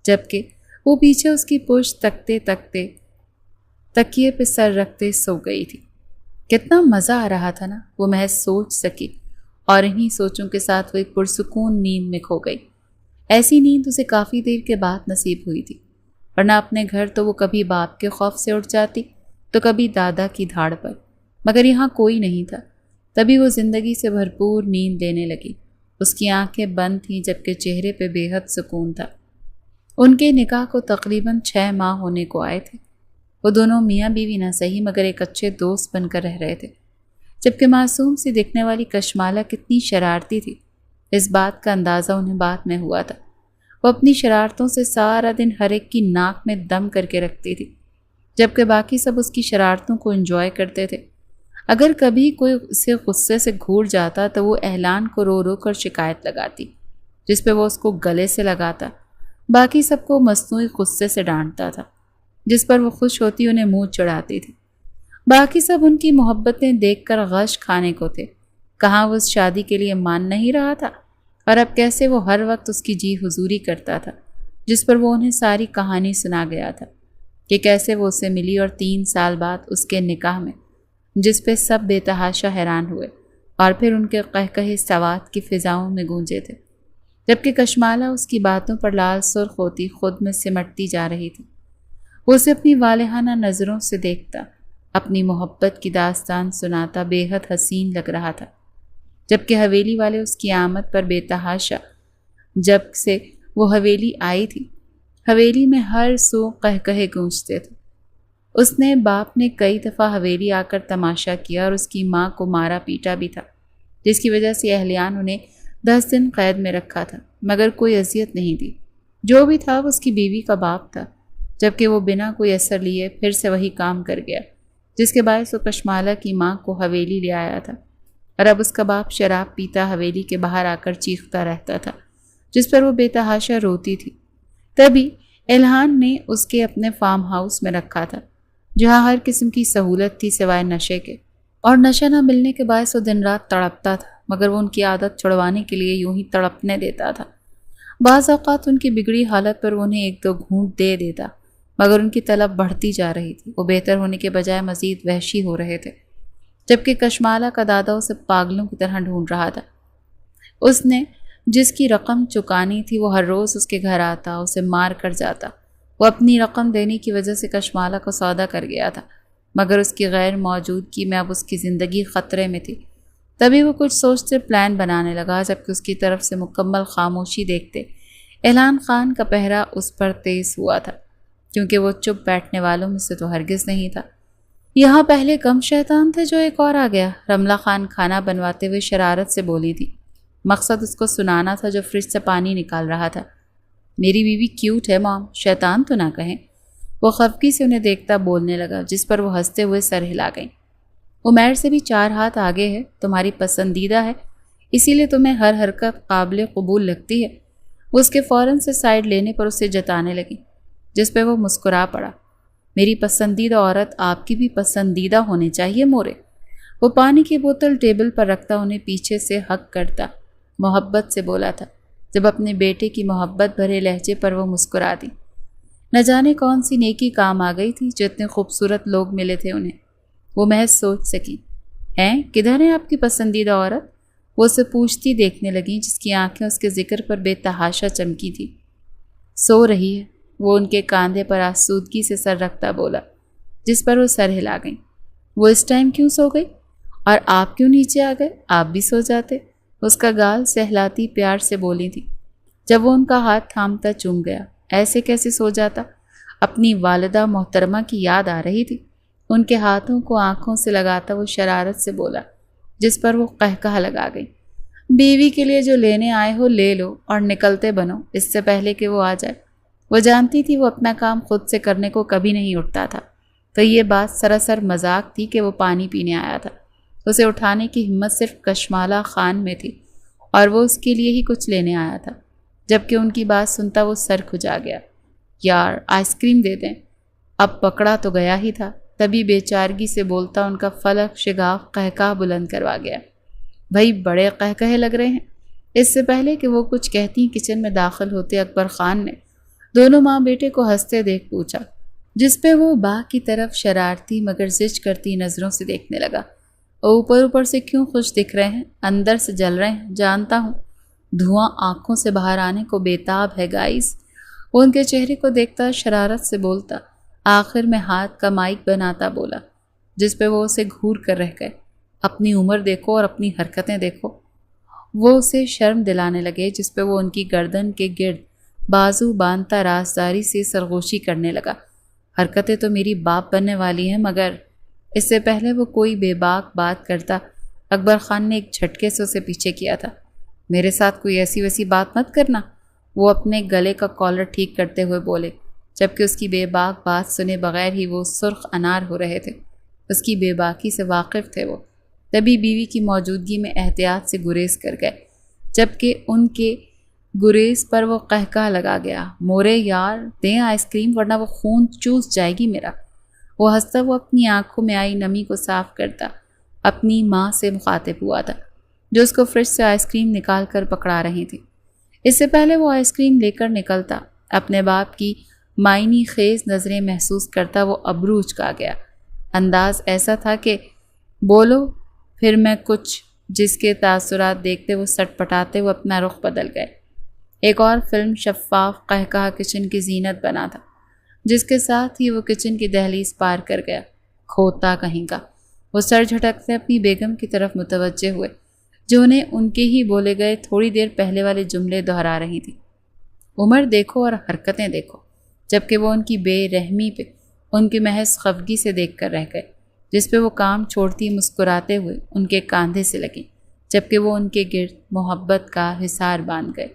جبکہ وہ پیچھے اس کی پشت تکتے تکتے تکیے پہ سر رکھتے سو گئی تھی۔ کتنا مزہ آ رہا تھا نا، وہ محض سوچ سکی، اور انہی سوچوں کے ساتھ وہ ایک پرسکون نیند میں کھو گئی۔ ایسی نیند اسے کافی دیر کے بعد نصیب ہوئی تھی، ورنہ اپنے گھر تو وہ کبھی باپ کے خوف سے اٹھ جاتی تو کبھی دادا کی دھاڑ پر، مگر یہاں کوئی نہیں تھا۔ تبھی وہ زندگی سے بھرپور نیند لینے لگی۔ اس کی آنکھیں بند تھیں، جبکہ چہرے پہ بے حد سکون تھا۔ ان کے نکاح کو تقریباً 6 ماہ ہونے کو آئے تھے۔ وہ دونوں میاں بیوی نہ صحیح مگر ایک اچھے دوست بن کر رہ رہے تھے۔ جبکہ معصوم سی دکھنے والی کشمالہ کتنی شرارتی تھی، اس بات کا اندازہ انہیں بعد میں ہوا تھا۔ وہ اپنی شرارتوں سے سارا دن ہر ایک کی ناک میں دم کر کے رکھتی تھی، جبکہ باقی سب اس کی شرارتوں کو انجوائے کرتے تھے۔ اگر کبھی کوئی اسے غصے سے گھور جاتا تو وہ اہلان کو رو رو کر شکایت لگاتی، جس پہ وہ اس کو گلے سے لگاتا۔ باقی سب کو مصنوعی غصے سے ڈانٹتا تھا، جس پر وہ خوش ہوتی انہیں منہ چڑھاتی تھی۔ باقی سب ان کی محبتیں دیکھ کر غش کھانے کو تھے۔ کہاں وہ اس شادی کے لیے مان نہیں رہا تھا، اور اب کیسے وہ ہر وقت اس کی جی حضوری کرتا تھا، جس پر وہ انہیں ساری کہانی سنا گیا تھا کہ کیسے وہ اسے ملی، اور 3 سال بعد اس کے نکاح میں، جس پہ سب بے تحاشا حیران ہوئے، اور پھر ان کے قہقہے سوات کی فضاؤں میں گونجے تھے، جبکہ کشمالہ اس کی باتوں پر لال سرخ ہوتی خود میں سمٹتی جا رہی تھی۔ وہ اسے اپنی والہانہ نظروں سے دیکھتا، اپنی محبت کی داستان سناتا بے حد حسین لگ رہا تھا، جبکہ حویلی والے اس کی آمد پر بے تحاشا، جب سے وہ حویلی آئی تھی، حویلی میں ہر سو قہقہے گونجتے تھے۔ اس نے باپ نے کئی دفعہ حویلی آ کر تماشا کیا، اور اس کی ماں کو مارا پیٹا بھی تھا، جس کی وجہ سے اہلیان انہیں 10 دن قید میں رکھا تھا، مگر کوئی اذیت نہیں دی۔ جو بھی تھا وہ اس کی بیوی کا باپ تھا، جبکہ وہ بنا کوئی اثر لیے پھر سے وہی کام کر گیا، جس کے باعث وہ کشمالہ کی ماں کو حویلی لے آیا تھا، اور اب اس کا باپ شراب پیتا حویلی کے باہر آ کر چیختا رہتا تھا، جس پر وہ بے تحاشا روتی تھی۔ تبھی الہان نے اس کے اپنے فارم ہاؤس میں رکھا تھا، جہاں ہر قسم کی سہولت تھی سوائے نشے کے، اور نشہ نہ ملنے کے باعث وہ دن رات تڑپتا تھا، مگر وہ ان کی عادت چھڑوانے کے لیے یوں ہی تڑپنے دیتا تھا۔ بعض اوقات ان کی بگڑی حالت پر وہ انہیں 1-2 گھونٹ دے دیتا، مگر ان کی طلب بڑھتی جا رہی تھی۔ وہ بہتر ہونے کے بجائے مزید وحشی ہو رہے تھے، جبکہ کشمالہ کا دادا اسے پاگلوں کی طرح ڈھونڈ رہا تھا۔ اس نے جس کی رقم چکانی تھی وہ ہر روز اس کے گھر آتا، اسے مار کر جاتا۔ وہ اپنی رقم دینے کی وجہ سے کشمالہ کو سودا کر گیا تھا، مگر اس کی غیر موجودگی میں اب اس کی زندگی خطرے میں تھی۔ تبھی وہ کچھ سوچتے پلان بنانے لگا، جبکہ اس کی طرف سے مکمل خاموشی دیکھتے الہان خان کا پہرا اس پر تیز ہوا تھا، کیونکہ وہ چپ بیٹھنے والوں میں سے تو ہرگز نہیں تھا۔ یہاں پہلے کم شیطان تھے جو ایک اور آ گیا، رملہ خان کھانا بنواتے ہوئے شرارت سے بولی تھی۔ مقصد اس کو سنانا تھا جو فریج سے پانی نکال رہا تھا۔ میری بیوی کیوٹ ہے مام، شیطان تو نہ کہیں۔ وہ خفگی سے انہیں دیکھتا بولنے لگا، جس پر وہ ہنستے ہوئے سر ہلا گئیں۔ عمیر سے بھی 4 ہاتھ آگے ہے، تمہاری پسندیدہ ہے، اسی لیے تمہیں ہر حرکت قابل قبول لگتی ہے۔ وہ اس کے فوراً سے سائڈ لینے پر اسے جتانے لگی، جس پہ وہ مسکرا پڑا۔ میری پسندیدہ عورت آپ کی بھی پسندیدہ ہونے چاہیے مورے۔ وہ پانی کی بوتل ٹیبل پر رکھتا انہیں پیچھے سے حق کرتا محبت سے بولا تھا، جب اپنے بیٹے کی محبت بھرے لہجے پر وہ مسکرا دی۔ نہ جانے کون سی نیکی کام آ گئی تھی جو اتنے خوبصورت لوگ ملے تھے انہیں۔ وہ محض سوچ سکی، ہیں کدھر ہے آپ کی پسندیدہ عورت؟ وہ اسے پوچھتی دیکھنے لگیں، جس کی آنکھیں اس کے ذکر پر بے تحاشا چمکی تھی۔ سو رہی ہے، وہ ان کے کاندھے پر آسودگی سے سر رکھتا بولا، جس پر وہ سر ہلا گئیں۔ وہ اس ٹائم کیوں سو گئی؟ اور آپ کیوں نیچے آ گئے؟ آپ بھی سو جاتے، اس کا گال سہلاتی پیار سے بولی تھی۔ جب وہ ان کا ہاتھ تھامتا چوم گیا، ایسے کیسے سو جاتا؟ اپنی والدہ محترمہ کی یاد آ رہی تھی۔ ان کے ہاتھوں کو آنکھوں سے لگاتا وہ شرارت سے بولا، جس پر وہ قہقہہ لگا گئی۔ بیوی کے لیے جو لینے آئے ہو لے لو اور نکلتے بنو، اس سے پہلے کہ وہ آ جائے۔ وہ جانتی تھی وہ اپنا کام خود سے کرنے کو کبھی نہیں اٹھتا تھا، تو یہ بات سراسر مذاق تھی کہ وہ پانی پینے آیا تھا۔ اسے اٹھانے کی ہمت صرف کشمالہ خان میں تھی، اور وہ اس کے لیے ہی کچھ لینے آیا تھا۔ جبکہ ان کی بات سنتا وہ سر کھجا گیا۔ یار آئس کریم دے دیں۔ اب پکڑا تو گیا ہی تھا، تبھی بے چارگی سے بولتا ان کا فلک شگاف قہقہ بلند کروا گیا۔ بھائی بڑے قہقہے لگ رہے ہیں۔ اس سے پہلے کہ وہ کچھ کہتی کچن میں داخل ہوتے اکبر خان نے دونوں ماں بیٹے کو ہنستے دیکھ پوچھا، جس پہ وہ باغ کی طرف شرارتی مگر زج کرتی نظروں سے دیکھنے لگا۔ اوپر سے کیوں خوش دکھ رہے ہیں؟ اندر سے جل رہے ہیں، جانتا ہوں۔ دھواں آنکھوں سے باہر آنے کو بےتاب ہے گائز۔ وہ ان کے چہرے کو دیکھتا شرارت سے بولتا، آخر میں ہاتھ کا مائک بناتا بولا، جس پہ وہ اسے گھور کر رہ گئے۔ اپنی عمر دیکھو اور اپنی حرکتیں دیکھو۔ وہ اسے شرم دلانے لگے، جس پہ وہ ان کی گردن کے گرد بازو باندھتا رازداری سے سرگوشی کرنے لگا۔ حرکتیں تو میری باپ بننے والی ہیں، مگر… اس سے پہلے وہ کوئی بے باک بات کرتا، اکبر خان نے ایک جھٹکے سے اسے پیچھے کیا تھا۔ میرے ساتھ کوئی ایسی ویسی بات مت کرنا، وہ اپنے گلے کا کالر ٹھیک کرتے ہوئے بولے، جبکہ اس کی بے باک بات سنے بغیر ہی وہ سرخ انار ہو رہے تھے۔ اس کی بے باکی سے واقف تھے وہ، تبھی بیوی کی موجودگی میں احتیاط سے گریز کر گئے، جبکہ ان کے گریز پر وہ قہقہ لگا گیا، مورے یار دیں آئس کریم ورنہ وہ خون چوس جائے گی میرا۔ وہ ہنستا وہ اپنی آنکھوں میں آئی نمی کو صاف کرتا اپنی ماں سے مخاطب ہوا تھا، جو اس کو فریج سے آئس کریم نکال کر پکڑا رہی تھی۔ اس سے پہلے وہ آئس کریم لے کر نکلتا، اپنے باپ کی معنی خیز نظریں محسوس کرتا وہ ابرو اچکا گیا۔ انداز ایسا تھا کہ بولو پھر میں کچھ، جس کے تاثرات دیکھتے وہ سٹ پٹاتے وہ اپنا رخ بدل گئے۔ ایک اور فلم شفاف قہقہ کچن کی زینت بنا تھا، جس کے ساتھ ہی وہ کچن کی دہلیز پار کر گیا۔ کھوتا کہیں کا، وہ سر جھٹکتے اپنی بیگم کی طرف متوجہ ہوئے، جو انہیں ان کے ہی بولے گئے تھوڑی دیر پہلے والے جملے دہرا رہی تھی۔ عمر دیکھو اور حرکتیں دیکھو، جبکہ وہ ان کی بے رحمی پہ ان کی محض خفگی سے دیکھ کر رہ گئے، جس پہ وہ کام چھوڑتی مسکراتے ہوئے ان کے کاندھے سے لگیں، جبکہ وہ ان کے گرد محبت کا حصار باندھ گئے۔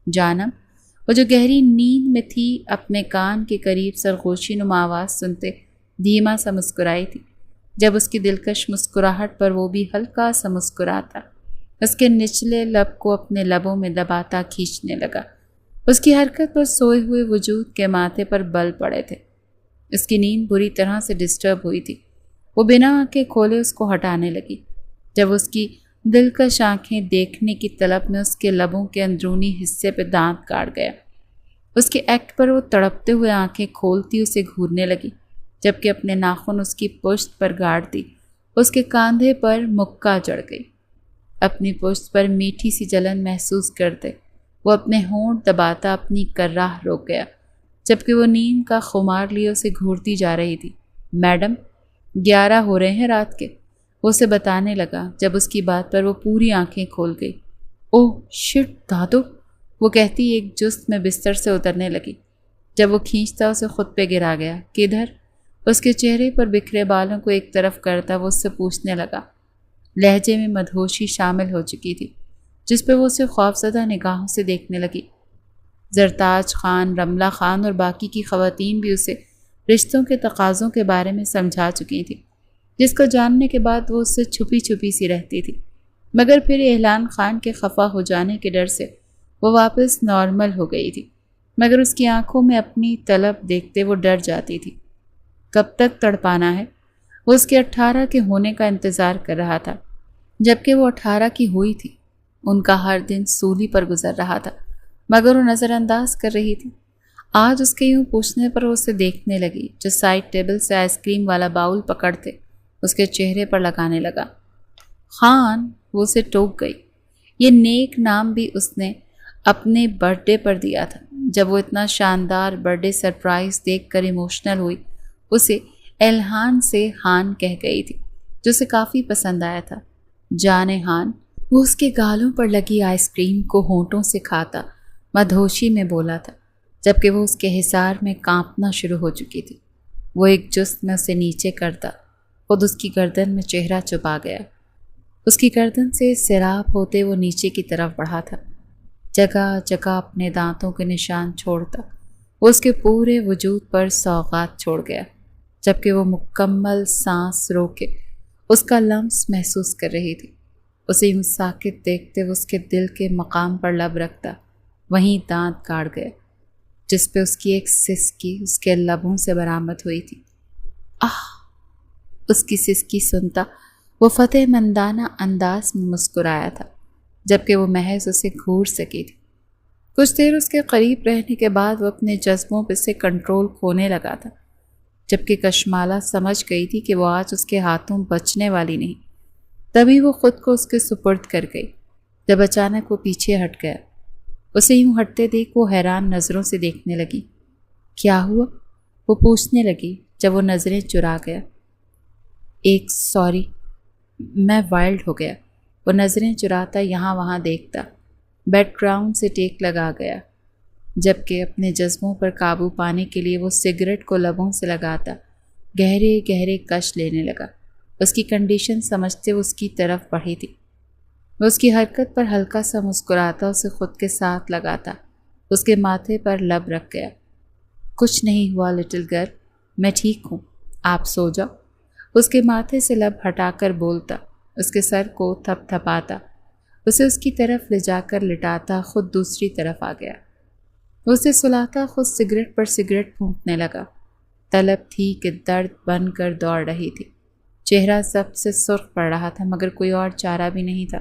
جانم، وہ جو گہری نیند میں تھی، اپنے کان کے قریب سرگوشی نما آواز سنتے دھیما سا مسکرائی تھی۔ جب اس کی دلکش مسکراہٹ پر وہ بھی ہلکا سا مسکراتا، اس کے نچلے لب کو اپنے لبوں میں دباتا کھینچنے لگا۔ اس کی حرکت پر سوئے ہوئے وجود کے ماتھے پر بل پڑے تھے۔ اس کی نیند بری طرح سے ڈسٹرب ہوئی تھی۔ وہ بنا آنکھیں کھولے اس کو ہٹانے لگی، جب اس کی دلکش آنکھیں دیکھنے کی طلب میں اس کے لبوں کے اندرونی حصے پہ دانت کاٹ گیا۔ اس کے ایکٹ پر وہ تڑپتے ہوئے آنکھیں کھولتی اسے گھورنے لگی، جبکہ اپنے ناخن اس کی پشت پر گاڑتی اس کے کاندھے پر مکہ چڑھ گئی۔ اپنی پشت پر میٹھی سی جلن محسوس کرتے وہ اپنے ہونٹ دباتا اپنی کرراہ روک گیا، جبکہ وہ نیند کا خمار لیے اسے گھورتی جا رہی تھی۔ میڈم 11 ہو رہے ہیں رات کے، وہ اسے بتانے لگا، جب اس کی بات پر وہ پوری آنکھیں کھول گئی۔ اوہ شٹ دادو، وہ کہتی ایک جست میں بستر سے اترنے لگی، جب وہ کھینچتا اسے خود پہ گرا گیا۔ کدھر؟ اس کے چہرے پر بکھرے بالوں کو ایک طرف کرتا وہ اس سے پوچھنے لگا۔ لہجے میں مدہوشی شامل ہو چکی تھی، جس پہ وہ اسے خوفزدہ نگاہوں سے دیکھنے لگی۔ زرتاج خان، رملہ خان اور باقی کی خواتین بھی اسے رشتوں کے تقاضوں کے بارے میں سمجھا چکی تھی، جس کو جاننے کے بعد وہ اس سے چھپی چھپی سی رہتی تھی، مگر پھر اعلان خان کے خفا ہو جانے کے ڈر سے وہ واپس نارمل ہو گئی تھی، مگر اس کی آنکھوں میں اپنی طلب دیکھتے وہ ڈر جاتی تھی۔ کب تک تڑپانا ہے؟ وہ اس کے 18 کے ہونے کا انتظار کر رہا تھا، جبکہ وہ 18 کی ہوئی تھی۔ ان کا ہر دن سولی پر گزر رہا تھا، مگر وہ نظر انداز کر رہی تھی۔ آج اس کے یوں پوچھنے پر وہ اسے دیکھنے لگی، جو سائڈ ٹیبل سے آئس کریم والا باؤل پکڑتے اس کے چہرے پر لگانے لگا۔ خان، وہ اسے ٹوک گئی۔ یہ نیک نام بھی اس نے اپنے برتھ ڈے پر دیا تھا جب وہ اتنا شاندار برتھ ڈے سرپرائز دیکھ کر ایموشنل ہوئی. اسے الہان سے ہان کہہ گئی تھی جو اسے کافی پسند آیا تھا. جانے ہان، وہ اس کے گالوں پر لگی آئس کریم کو ہونٹوں سے کھاتا مدہوشی میں بولا تھا جبکہ وہ اس کے حصار میں کانپنا شروع ہو چکی تھی. وہ ایک جست میں اسے نیچے کرتا خود اس کی گردن میں چہرہ چھپا گیا. اس کی گردن سے سیراب ہوتے وہ نیچے کی طرف بڑھا تھا. جگہ جگہ اپنے دانتوں کے نشان چھوڑتا وہ اس کے پورے وجود پر سوغات چھوڑ گیا جبکہ وہ مکمل سانس رو کے اس کا لمس محسوس کر رہی تھی. اسے یوں ساکت دیکھتے وہ اس کے دل کے مقام پر لب رکھتا وہیں دانت کاٹ گئے جس پہ اس کی ایک سسکی اس کے لبوں سے برآمد ہوئی تھی. اس کی سسکی سنتا وہ فتح مندانہ انداز میں مسکرایا تھا جبکہ وہ محض اسے گھور سکی تھی. کچھ دیر اس کے قریب رہنے کے بعد وہ اپنے جذبوں پہ سے کنٹرول کھونے لگا تھا جبکہ کشمالہ سمجھ گئی تھی کہ وہ آج اس کے ہاتھوں بچنے والی نہیں. تبھی وہ خود کو اس کے سپرد کر گئی جب اچانک وہ پیچھے ہٹ گیا. اسے یوں ہٹتے دیکھ وہ حیران نظروں سے دیکھنے لگی. کیا ہوا؟ وہ پوچھنے لگی جب وہ نظریں چرا گیا. ایک سوری، میں وائلڈ ہو گیا. وہ نظریں چراتا یہاں وہاں دیکھتا بیک گراؤنڈ سے ٹیک لگا گیا جبکہ اپنے جذبوں پر قابو پانے کے لیے وہ سگریٹ کو لبوں سے لگاتا گہرے گہرے کش لینے لگا. اس کی کنڈیشن سمجھتے وہ اس کی طرف بڑھی تھی. وہ اس کی حرکت پر ہلکا سا مسکراتا اسے خود کے ساتھ لگاتا اس کے ماتھے پر لب رکھ گیا. کچھ نہیں ہوا لٹل گرل، میں ٹھیک ہوں، آپ سو جاؤ. اس کے ماتھے سے لب ہٹا کر بولتا اس کے سر کو تھپ تھپاتا اسے اس کی طرف لے جا کر لٹاتا خود دوسری طرف آ گیا. اسے سلاتا خود سگریٹ پر سگریٹ پھونکنے لگا. طلب تھی کہ درد بن کر دوڑ رہی تھی. چہرہ سب سے سرخ پڑ رہا تھا مگر کوئی اور چارہ بھی نہیں تھا.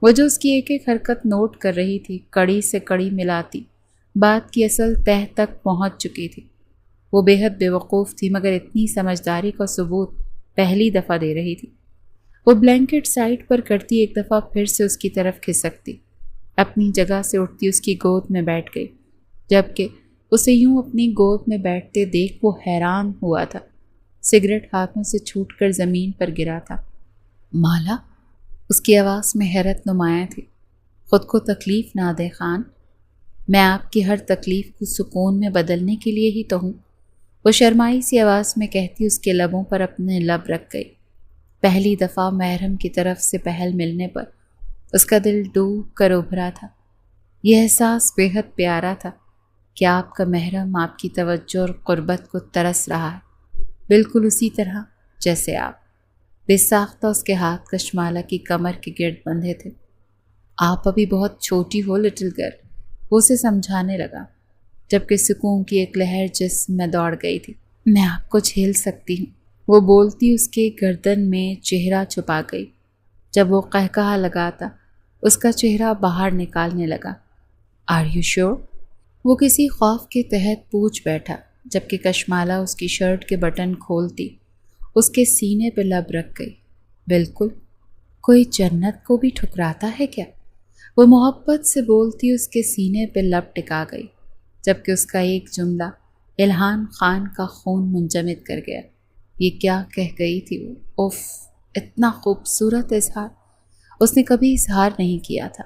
وہ جو اس کی ایک ایک حرکت نوٹ کر رہی تھی کڑی سے کڑی ملاتی بات کی اصل تہ تک پہنچ چکی تھی. وہ بے حد بے وقوف تھی مگر اتنی سمجھداری کا ثبوت پہلی دفعہ دے رہی تھی. وہ بلینکٹ سائڈ پر کرتی ایک دفعہ پھر سے اس کی طرف کھسکتی اپنی جگہ سے اٹھتی اس کی گود میں بیٹھ گئی جبکہ اسے یوں اپنی گود میں بیٹھتے دیکھ وہ حیران ہوا تھا. سگریٹ ہاتھوں سے چھوٹ کر زمین پر گرا تھا. مالا، اس کی آواز میں حیرت نمایاں تھی. خود کو تکلیف نہ دے خان، میں آپ کی ہر تکلیف کو سکون میں بدلنے کے لیے ہی تو ہوں. وہ شرمائی سی آواز میں کہتی اس کے لبوں پر اپنے لب رکھ گئی. پہلی دفعہ محرم کی طرف سے پہل ملنے پر اس کا دل ڈوب کر ابھرا تھا. یہ احساس بے حد پیارا تھا کہ آپ کا محرم آپ کی توجہ اور قربت کو ترس رہا ہے بالکل اسی طرح جیسے آپ. بے ساختہ اس کے ہاتھ کشمالہ کی کمر کے گرد بندھے تھے. آپ ابھی بہت چھوٹی ہو لٹل گرل، وہ اسے سمجھانے لگا جبکہ سکون کی ایک لہر جسم میں دوڑ گئی تھی. میں آپ کو جھیل سکتی ہوں، وہ بولتی اس کے گردن میں چہرہ چھپا گئی. جب وہ قہقہا لگاتا اس کا چہرہ باہر نکالنے لگا. Are you sure? وہ کسی خوف کے تحت پوچھ بیٹھا جبکہ کشمالہ اس کی شرٹ کے بٹن کھولتی اس کے سینے پہ لب رکھ گئی. بالکل، کوئی جنت کو بھی ٹھکراتا ہے کیا؟ وہ محبت سے بولتی اس کے سینے پہ لب ٹکا گئی جبکہ اس کا ایک جملہ الہان خان کا خون منجمد کر گیا. یہ کیا کہہ گئی تھی وہ؟ اوف، اتنا خوبصورت اظہار اس نے کبھی اظہار نہیں کیا تھا.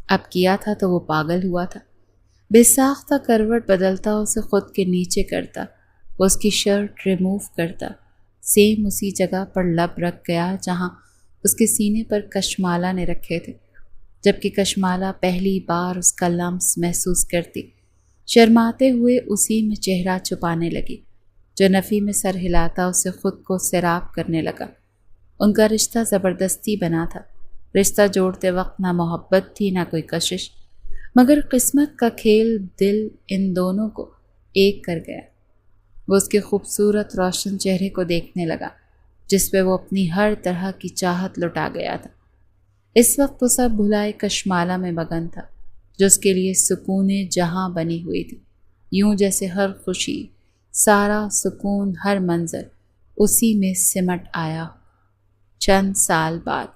اب کیا تھا تو وہ پاگل ہوا تھا. بے ساختہ کروٹ بدلتا اسے خود کے نیچے کرتا وہ اس کی شرٹ ریموو کرتا سیم اسی جگہ پر لب رکھ گیا جہاں اس کے سینے پر کشمالہ نے رکھے تھے جبکہ کشمالہ پہلی بار اس کا لمس محسوس کرتی شرماتے ہوئے اسی میں چہرہ چھپانے لگی. جو نفی میں سر ہلاتا اسے خود کو سیراب کرنے لگا. ان کا رشتہ زبردستی بنا تھا. رشتہ جوڑتے وقت نہ محبت تھی نہ کوئی کشش مگر قسمت کا کھیل دل ان دونوں کو ایک کر گیا. وہ اس کے خوبصورت روشن چہرے کو دیکھنے لگا جس پہ وہ اپنی ہر طرح کی چاہت لٹا گیا تھا. اس وقت وہ سب بھلائے کشمالہ میں مگن تھا جو اس کے لیے سکون جہاں بنی ہوئی تھی. یوں جیسے ہر خوشی، سارا سکون، ہر منظر اسی میں سمٹ آیا. چند سال بعد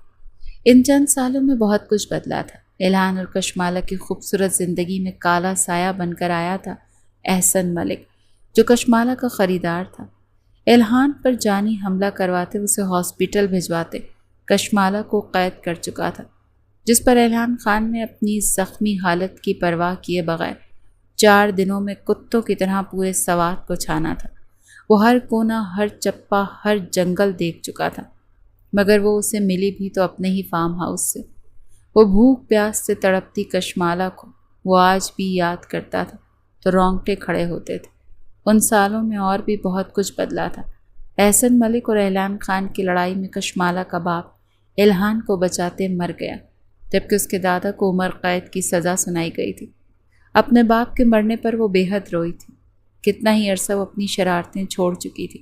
ان چند سالوں میں بہت کچھ بدلا تھا۔ الہان اور کشمالہ کی خوبصورت زندگی میں کالا سایہ بن کر آیا تھا احسن ملک، جو کشمالہ کا خریدار تھا۔ الہان پر جانی حملہ کرواتے اسے ہاسپٹل بھجواتے کشمالہ کو قید کر چکا تھا، جس پر الہان خان نے اپنی زخمی حالت کی پرواہ کیے بغیر 4 دنوں میں کتوں کی طرح پورے سوات کو چھانا تھا۔ وہ ہر کونا، ہر چپا، ہر جنگل دیکھ چکا تھا، مگر وہ اسے ملی بھی تو اپنے ہی فارم ہاؤس سے۔ وہ بھوک پیاس سے تڑپتی کشمالہ کو وہ آج بھی یاد کرتا تھا تو رونگٹے کھڑے ہوتے تھے۔ ان سالوں میں اور بھی بہت کچھ بدلا تھا۔ احسن ملک اور الہان خان کی لڑائی میں کشمالہ کا باپ الہان کو بچاتے مر گیا، جبکہ اس کے دادا کو عمر قید کی سزا سنائی گئی تھی۔ اپنے باپ کے مرنے پر وہ بے حد روئی تھی۔ کتنا ہی عرصہ وہ اپنی شرارتیں چھوڑ چکی تھی،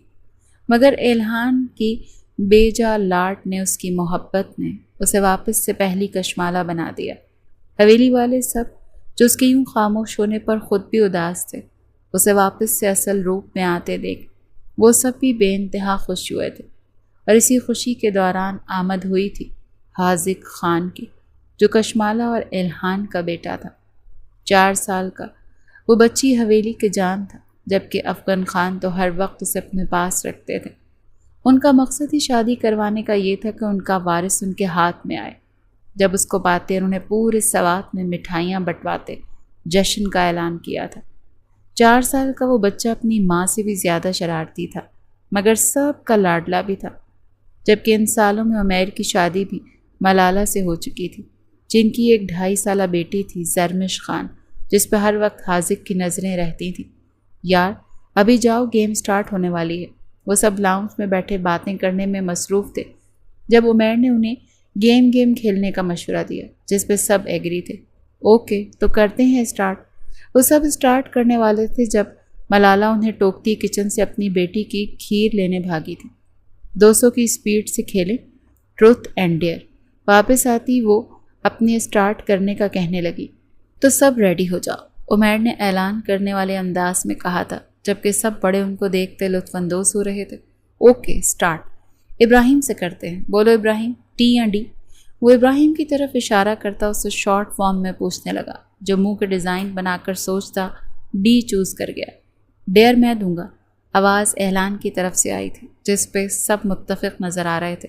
مگر الہان کی بے جا لاڈ نے، اس کی محبت نے اسے واپس سے پہلی کشمالہ بنا دیا۔ حویلی والے سب جو اس کے یوں خاموش ہونے پر خود بھی اداس تھے، اسے واپس سے اصل روپ میں آتے دیکھ وہ سب بھی بے انتہا خوش ہوئے تھے۔ اور اسی خوشی کے دوران آمد ہوئی تھی حاذق خان کی، جو کشمالہ اور الہان کا بیٹا تھا۔ 4 سال کا وہ بچی حویلی کے جان تھا، جبکہ افغان خان تو ہر وقت اسے اپنے پاس رکھتے تھے۔ ان کا مقصد ہی شادی کروانے کا یہ تھا کہ ان کا وارث ان کے ہاتھ میں آئے۔ جب اس کو پاتے انہوں نے پورے سوات میں مٹھائیاں بٹواتے جشن کا اعلان کیا تھا۔ 4 سال کا وہ بچہ اپنی ماں سے بھی زیادہ شرارتی تھا، مگر سب کا لاڈلا بھی تھا۔ جبکہ ان سالوں میں عمیر کی شادی بھی ملالہ سے ہو چکی تھی، جن کی ایک 2.5 سالہ بیٹی تھی زرمش خان، جس پہ ہر وقت حاذق کی نظریں رہتی تھیں۔ یار ابھی جاؤ، گیم سٹارٹ ہونے والی ہے۔ وہ سب لاؤنج میں بیٹھے باتیں کرنے میں مصروف تھے جب عمیر نے انہیں گیم کھیلنے کا مشورہ دیا، جس پہ سب ایگری تھے۔ اوکے تو کرتے ہیں سٹارٹ۔ وہ سب سٹارٹ کرنے والے تھے جب ملالہ انہیں ٹوکتی کچن سے اپنی بیٹی کی کھیر لینے بھاگی تھی۔ 200 کی سپیڈ سے کھیلیں، ٹروتھ اینڈ ڈیئر۔ واپس آتی وہ اپنے سٹارٹ کرنے کا کہنے لگی تو سب ریڈی ہو جاؤ، عمیر نے اعلان کرنے والے انداز میں کہا تھا، جبکہ سب بڑے ان کو دیکھتے لطف اندوز ہو رہے تھے۔ اوکے سٹارٹ، ابراہیم سے کرتے ہیں، بولو ابراہیم، ٹی یا ڈی؟ وہ ابراہیم کی طرف اشارہ کرتا اسے شارٹ فارم میں پوچھنے لگا، جو منہ کے ڈیزائن بنا کر سوچتا ڈی چوز کر گیا۔ ڈیئر میں دوں گا، آواز اعلان کی طرف سے آئی تھی، جس پہ سب متفق نظر آ رہے تھے۔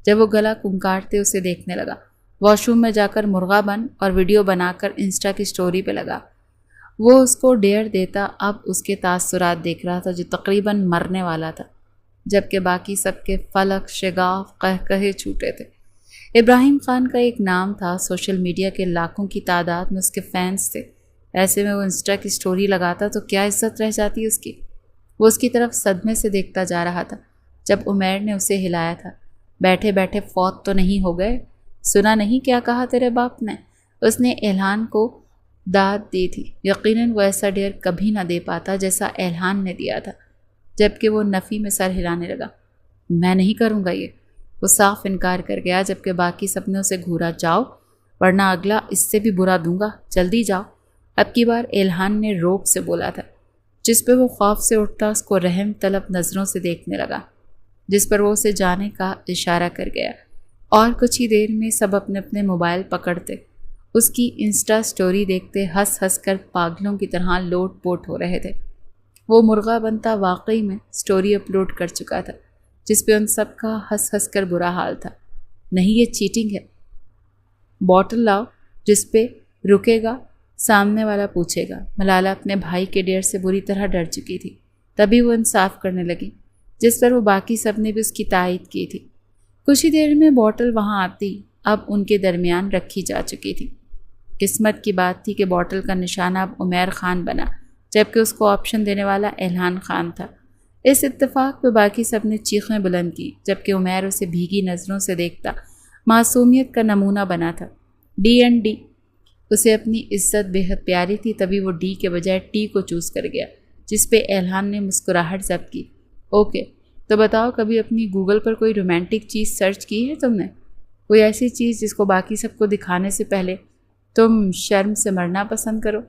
جب وہ گلا کنکارتے اسے دیکھنے لگا، واش روم میں جا کر مرغا بن اور ویڈیو بنا کر انسٹا کی سٹوری پہ لگا۔ وہ اس کو ڈیئر دیتا اب اس کے تاثرات دیکھ رہا تھا، جو تقریباً مرنے والا تھا، جبکہ باقی سب کے فلک شگاف قہقہے چھوٹے تھے۔ ابراہیم خان کا ایک نام تھا، سوشل میڈیا کے لاکھوں کی تعداد میں اس کے فینس تھے، ایسے میں وہ انسٹا کی سٹوری لگاتا تو کیا عزت رہ جاتی اس کی۔ وہ اس کی طرف صدمے سے دیکھتا جا رہا تھا جب عمیر نے اسے ہلایا تھا۔ بیٹھے بیٹھے فوت تو نہیں ہو گئے؟ سنا نہیں کیا کہا تیرے باپ نے؟ اس نے الہان کو داد دی تھی۔ یقیناً وہ ایسا ڈیئر کبھی نہ دے پاتا جیسا الہان نے دیا تھا، جبکہ وہ نفی میں سر ہلانے لگا۔ میں نہیں کروں گا یہ، وہ صاف انکار کر گیا، جبکہ باقی سب نے اسے گھورا، جاؤ ورنہ اگلا اس سے بھی برا دوں گا، جلدی جاؤ۔ اب کی بار الہان نے روب سے بولا تھا، جس پہ وہ خوف سے اٹھتا اس کو رحم طلب نظروں سے دیکھنے لگا، جس پر وہ اسے جانے کا اشارہ کر گیا۔ اور کچھ ہی دیر میں سب اپنے اپنے موبائل پکڑتے اس کی انسٹا سٹوری دیکھتے ہنس ہنس کر پاگلوں کی طرح لوٹ پوٹ ہو رہے تھے۔ وہ مرغا بنتا واقعی میں سٹوری اپلوڈ کر چکا تھا، جس پہ ان سب کا ہنس ہنس کر برا حال تھا۔ نہیں، یہ چیٹنگ ہے۔ بوٹل لاؤ جس پہ رکے گا، سامنے والا پوچھے گا۔ ملالہ اپنے بھائی کے ڈیر سے بری طرح ڈر چکی تھی، تبھی وہ انصاف کرنے لگی، جس پر وہ باقی سب نے بھی اس کی تائید کی تھی۔ کچھ ہی دیر میں بوٹل وہاں آتی، اب ان کے درمیان رکھی جا چکی تھی۔ قسمت کی بات تھی کہ بوٹل کا نشانہ اب عمیر خان بنا، جبکہ اس کو آپشن دینے والا الہان خان تھا۔ اس اتفاق پہ باقی سب نے چیخیں بلند کی، جبکہ عمیر اسے بھیگی نظروں سے دیکھتا معصومیت کا نمونہ بنا تھا۔ ڈی اینڈ ڈی، اسے اپنی عزت بے حد پیاری تھی، تبھی وہ ڈی کے بجائے ٹی کو چوز کر گیا، جس پہ الہان نے مسکراہٹ ضبط کی۔ اوکے تو بتاؤ، کبھی اپنی گوگل پر کوئی رومانٹک چیز سرچ کی ہے تم نے؟ کوئی ایسی چیز جس کو باقی سب کو دکھانے سے پہلے تم شرم سے مرنا پسند کرو؟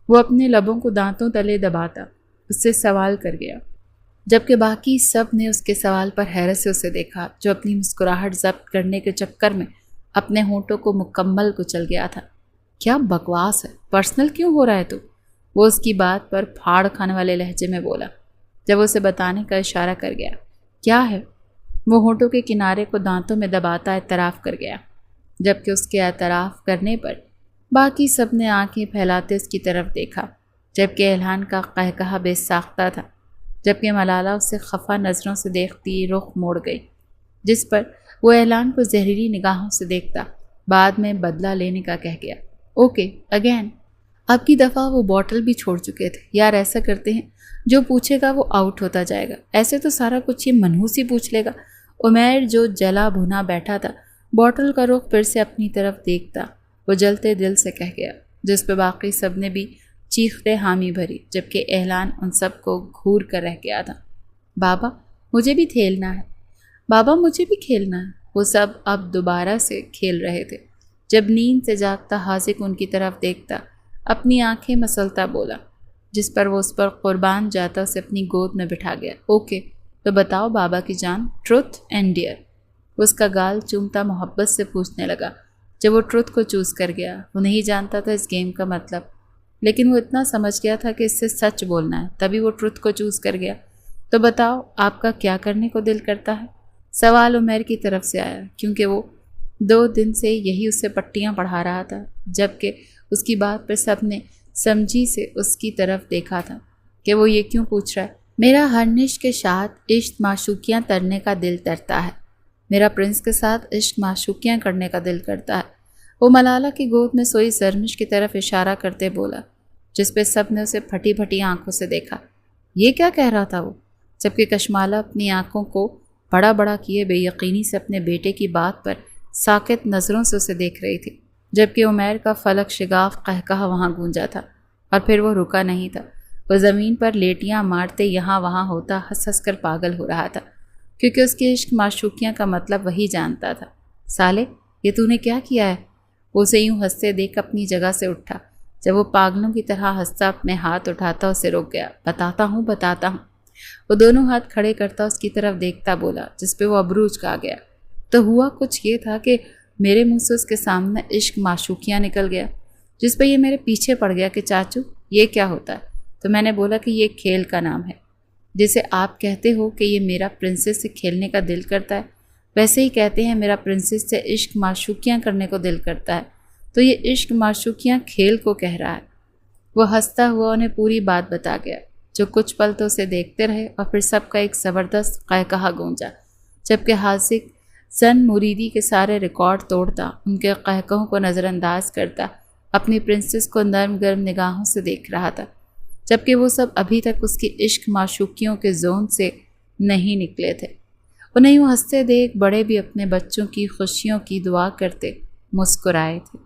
وہ اپنے لبوں کو دانتوں تلے دباتا اس سے سوال کر گیا، جبکہ باقی سب نے اس کے سوال پر حیرت سے اسے دیکھا، جو اپنی مسکراہٹ ضبط کرنے کے چکر میں اپنے ہونٹوں کو مکمل کچل گیا تھا۔ کیا بکواس ہے، پرسنل کیوں ہو رہا ہے تو؟ وہ اس کی بات پر پھاڑ کھانے والے لہجے میں بولا جب اسے بتانے کا اشارہ کر گیا۔ کیا ہے؟ وہ ہونٹوں کے کنارے کو دانتوں میں دباتا اعتراف کر گیا، جبکہ اس کے اعتراف کرنے پر باقی سب نے آنکھیں پھیلاتے اس کی طرف دیکھا، جبکہ اعلان کا قہقہہ بے ساختہ تھا، جبکہ ملالہ اسے خفا نظروں سے دیکھتی رخ موڑ گئی، جس پر وہ اعلان کو زہریلی نگاہوں سے دیکھتا بعد میں بدلہ لینے کا کہہ گیا۔ Okay again. اب کی دفعہ وہ بوٹل بھی چھوڑ چکے تھے۔ یار ایسا کرتے ہیں، جو پوچھے گا وہ آؤٹ ہوتا جائے گا، ایسے تو سارا کچھ یہ منحوس ہی پوچھ لے گا۔ عمیر جو جلا بھنا بیٹھا تھا بوٹل کا رخ پھر سے اپنی طرف دیکھتا وہ جلتے دل سے کہہ گیا، جس پہ باقی سب نے بھی چیختے حامی بھری، جبکہ اعلان ان سب کو گھور کر رہ گیا تھا۔ بابا مجھے بھی کھیلنا ہے، بابا مجھے بھی کھیلنا ہے۔ وہ سب اب دوبارہ سے کھیل رہے تھے۔ جب نیند سے جاگتا حاذق ان کی طرف دیکھتا اپنی آنکھیں مسلتا بولا، جس پر وہ اس پر قربان جاتا اسے اپنی گود میں بٹھا گیا۔ اوکے تو بتاؤ بابا کی جان، ٹروتھ اینڈ ڈیئر۔ اس کا گال چومتا محبت سے پوچھنے لگا۔ جب وہ ٹروتھ کو چوز کر گیا، وہ نہیں جانتا تھا اس گیم کا مطلب، لیکن وہ اتنا سمجھ گیا تھا کہ اس سے سچ بولنا ہے، تبھی وہ ٹروتھ کو چوز کر گیا۔ تو بتاؤ آپ کا کیا کرنے کو دل کرتا ہے؟ سوال عمیر کی طرف سے آیا، کیونکہ وہ 2 دن سے یہی اسے پٹیاں پڑھا رہا تھا، جبکہ اس کی بات پر سب نے سمجھی سے اس کی طرف دیکھا تھا کہ وہ یہ کیوں پوچھ رہا ہے۔ میرا ہر نش کے ساتھ عشق معشوقیاں کرنے کا دل کرتا ہے، میرا پرنس کے ساتھ عشق معشوقیاں کرنے کا دل کرتا ہے، وہ ملالہ کی گود میں سوئی زرمش کی طرف اشارہ کرتے بولا، جس پہ سب نے اسے پھٹی پھٹی آنکھوں سے دیکھا۔ یہ کیا کہہ رہا تھا وہ؟ جبکہ کشمالہ اپنی آنکھوں کو بڑا بڑا کیے بے یقینی سے اپنے بیٹے کی بات پر ساکت نظروں سے اسے دیکھ رہی تھی، جبکہ عمیر کا فلک شگاف قہقہہ وہاں گونجا تھا، اور پھر وہ رکا نہیں تھا۔ وہ زمین پر لیٹیاں مارتے یہاں وہاں ہوتا ہنس ہنس کر پاگل ہو رہا تھا، کیونکہ اس کے عشق معشوقیاں کا مطلب وہی جانتا تھا۔ سالے یہ تو نے کیا کیا ہے؟ وہ اسے یوں ہنستے دیکھ اپنی جگہ سے اٹھا۔ جب وہ پاگلوں کی طرح ہنستا اپنے ہاتھ اٹھاتا اسے روک گیا۔ بتاتا ہوں۔ وہ دونوں ہاتھ کھڑے کرتا اس کی طرف دیکھتا بولا، جس پہ وہ ابروج کا گیا۔ تو ہوا کچھ یہ تھا کہ میرے منہ سے اس کے سامنے عشق معشوقیاں نکل گیا، جس پہ یہ میرے پیچھے پڑ گیا کہ چاچو یہ کیا ہوتا ہے؟ تو میں نے بولا کہ یہ کھیل کا نام ہے، جسے آپ کہتے ہو کہ یہ میرا پرنسس سے کھیلنے کا دل کرتا ہے، ویسے ہی کہتے ہیں میرا پرنسس سے عشق معشوقیاں کرنے کو دل کرتا ہے، تو یہ عشق معشوقیاں کھیل کو کہہ رہا ہے۔ وہ ہنستا ہوا انہیں پوری بات بتا گیا، جو کچھ پل تو اسے دیکھتے رہے اور پھر سب کا ایک زبردست قہقہہ گونجا، جبکہ حاذق زن مریدی کے سارے ریکارڈ توڑتا، ان کے قہقہوں کو نظر انداز کرتا اپنی پرنسس کو نرم گرم نگاہوں سے دیکھ رہا تھا، جبکہ وہ سب ابھی تک اس کی عشق معشوقیوں کے زون سے نہیں نکلے تھے۔ انہیں یوں ہنستے دیکھ بڑے بھی اپنے بچوں کی خوشیوں کی دعا کرتے مسکرائے تھے۔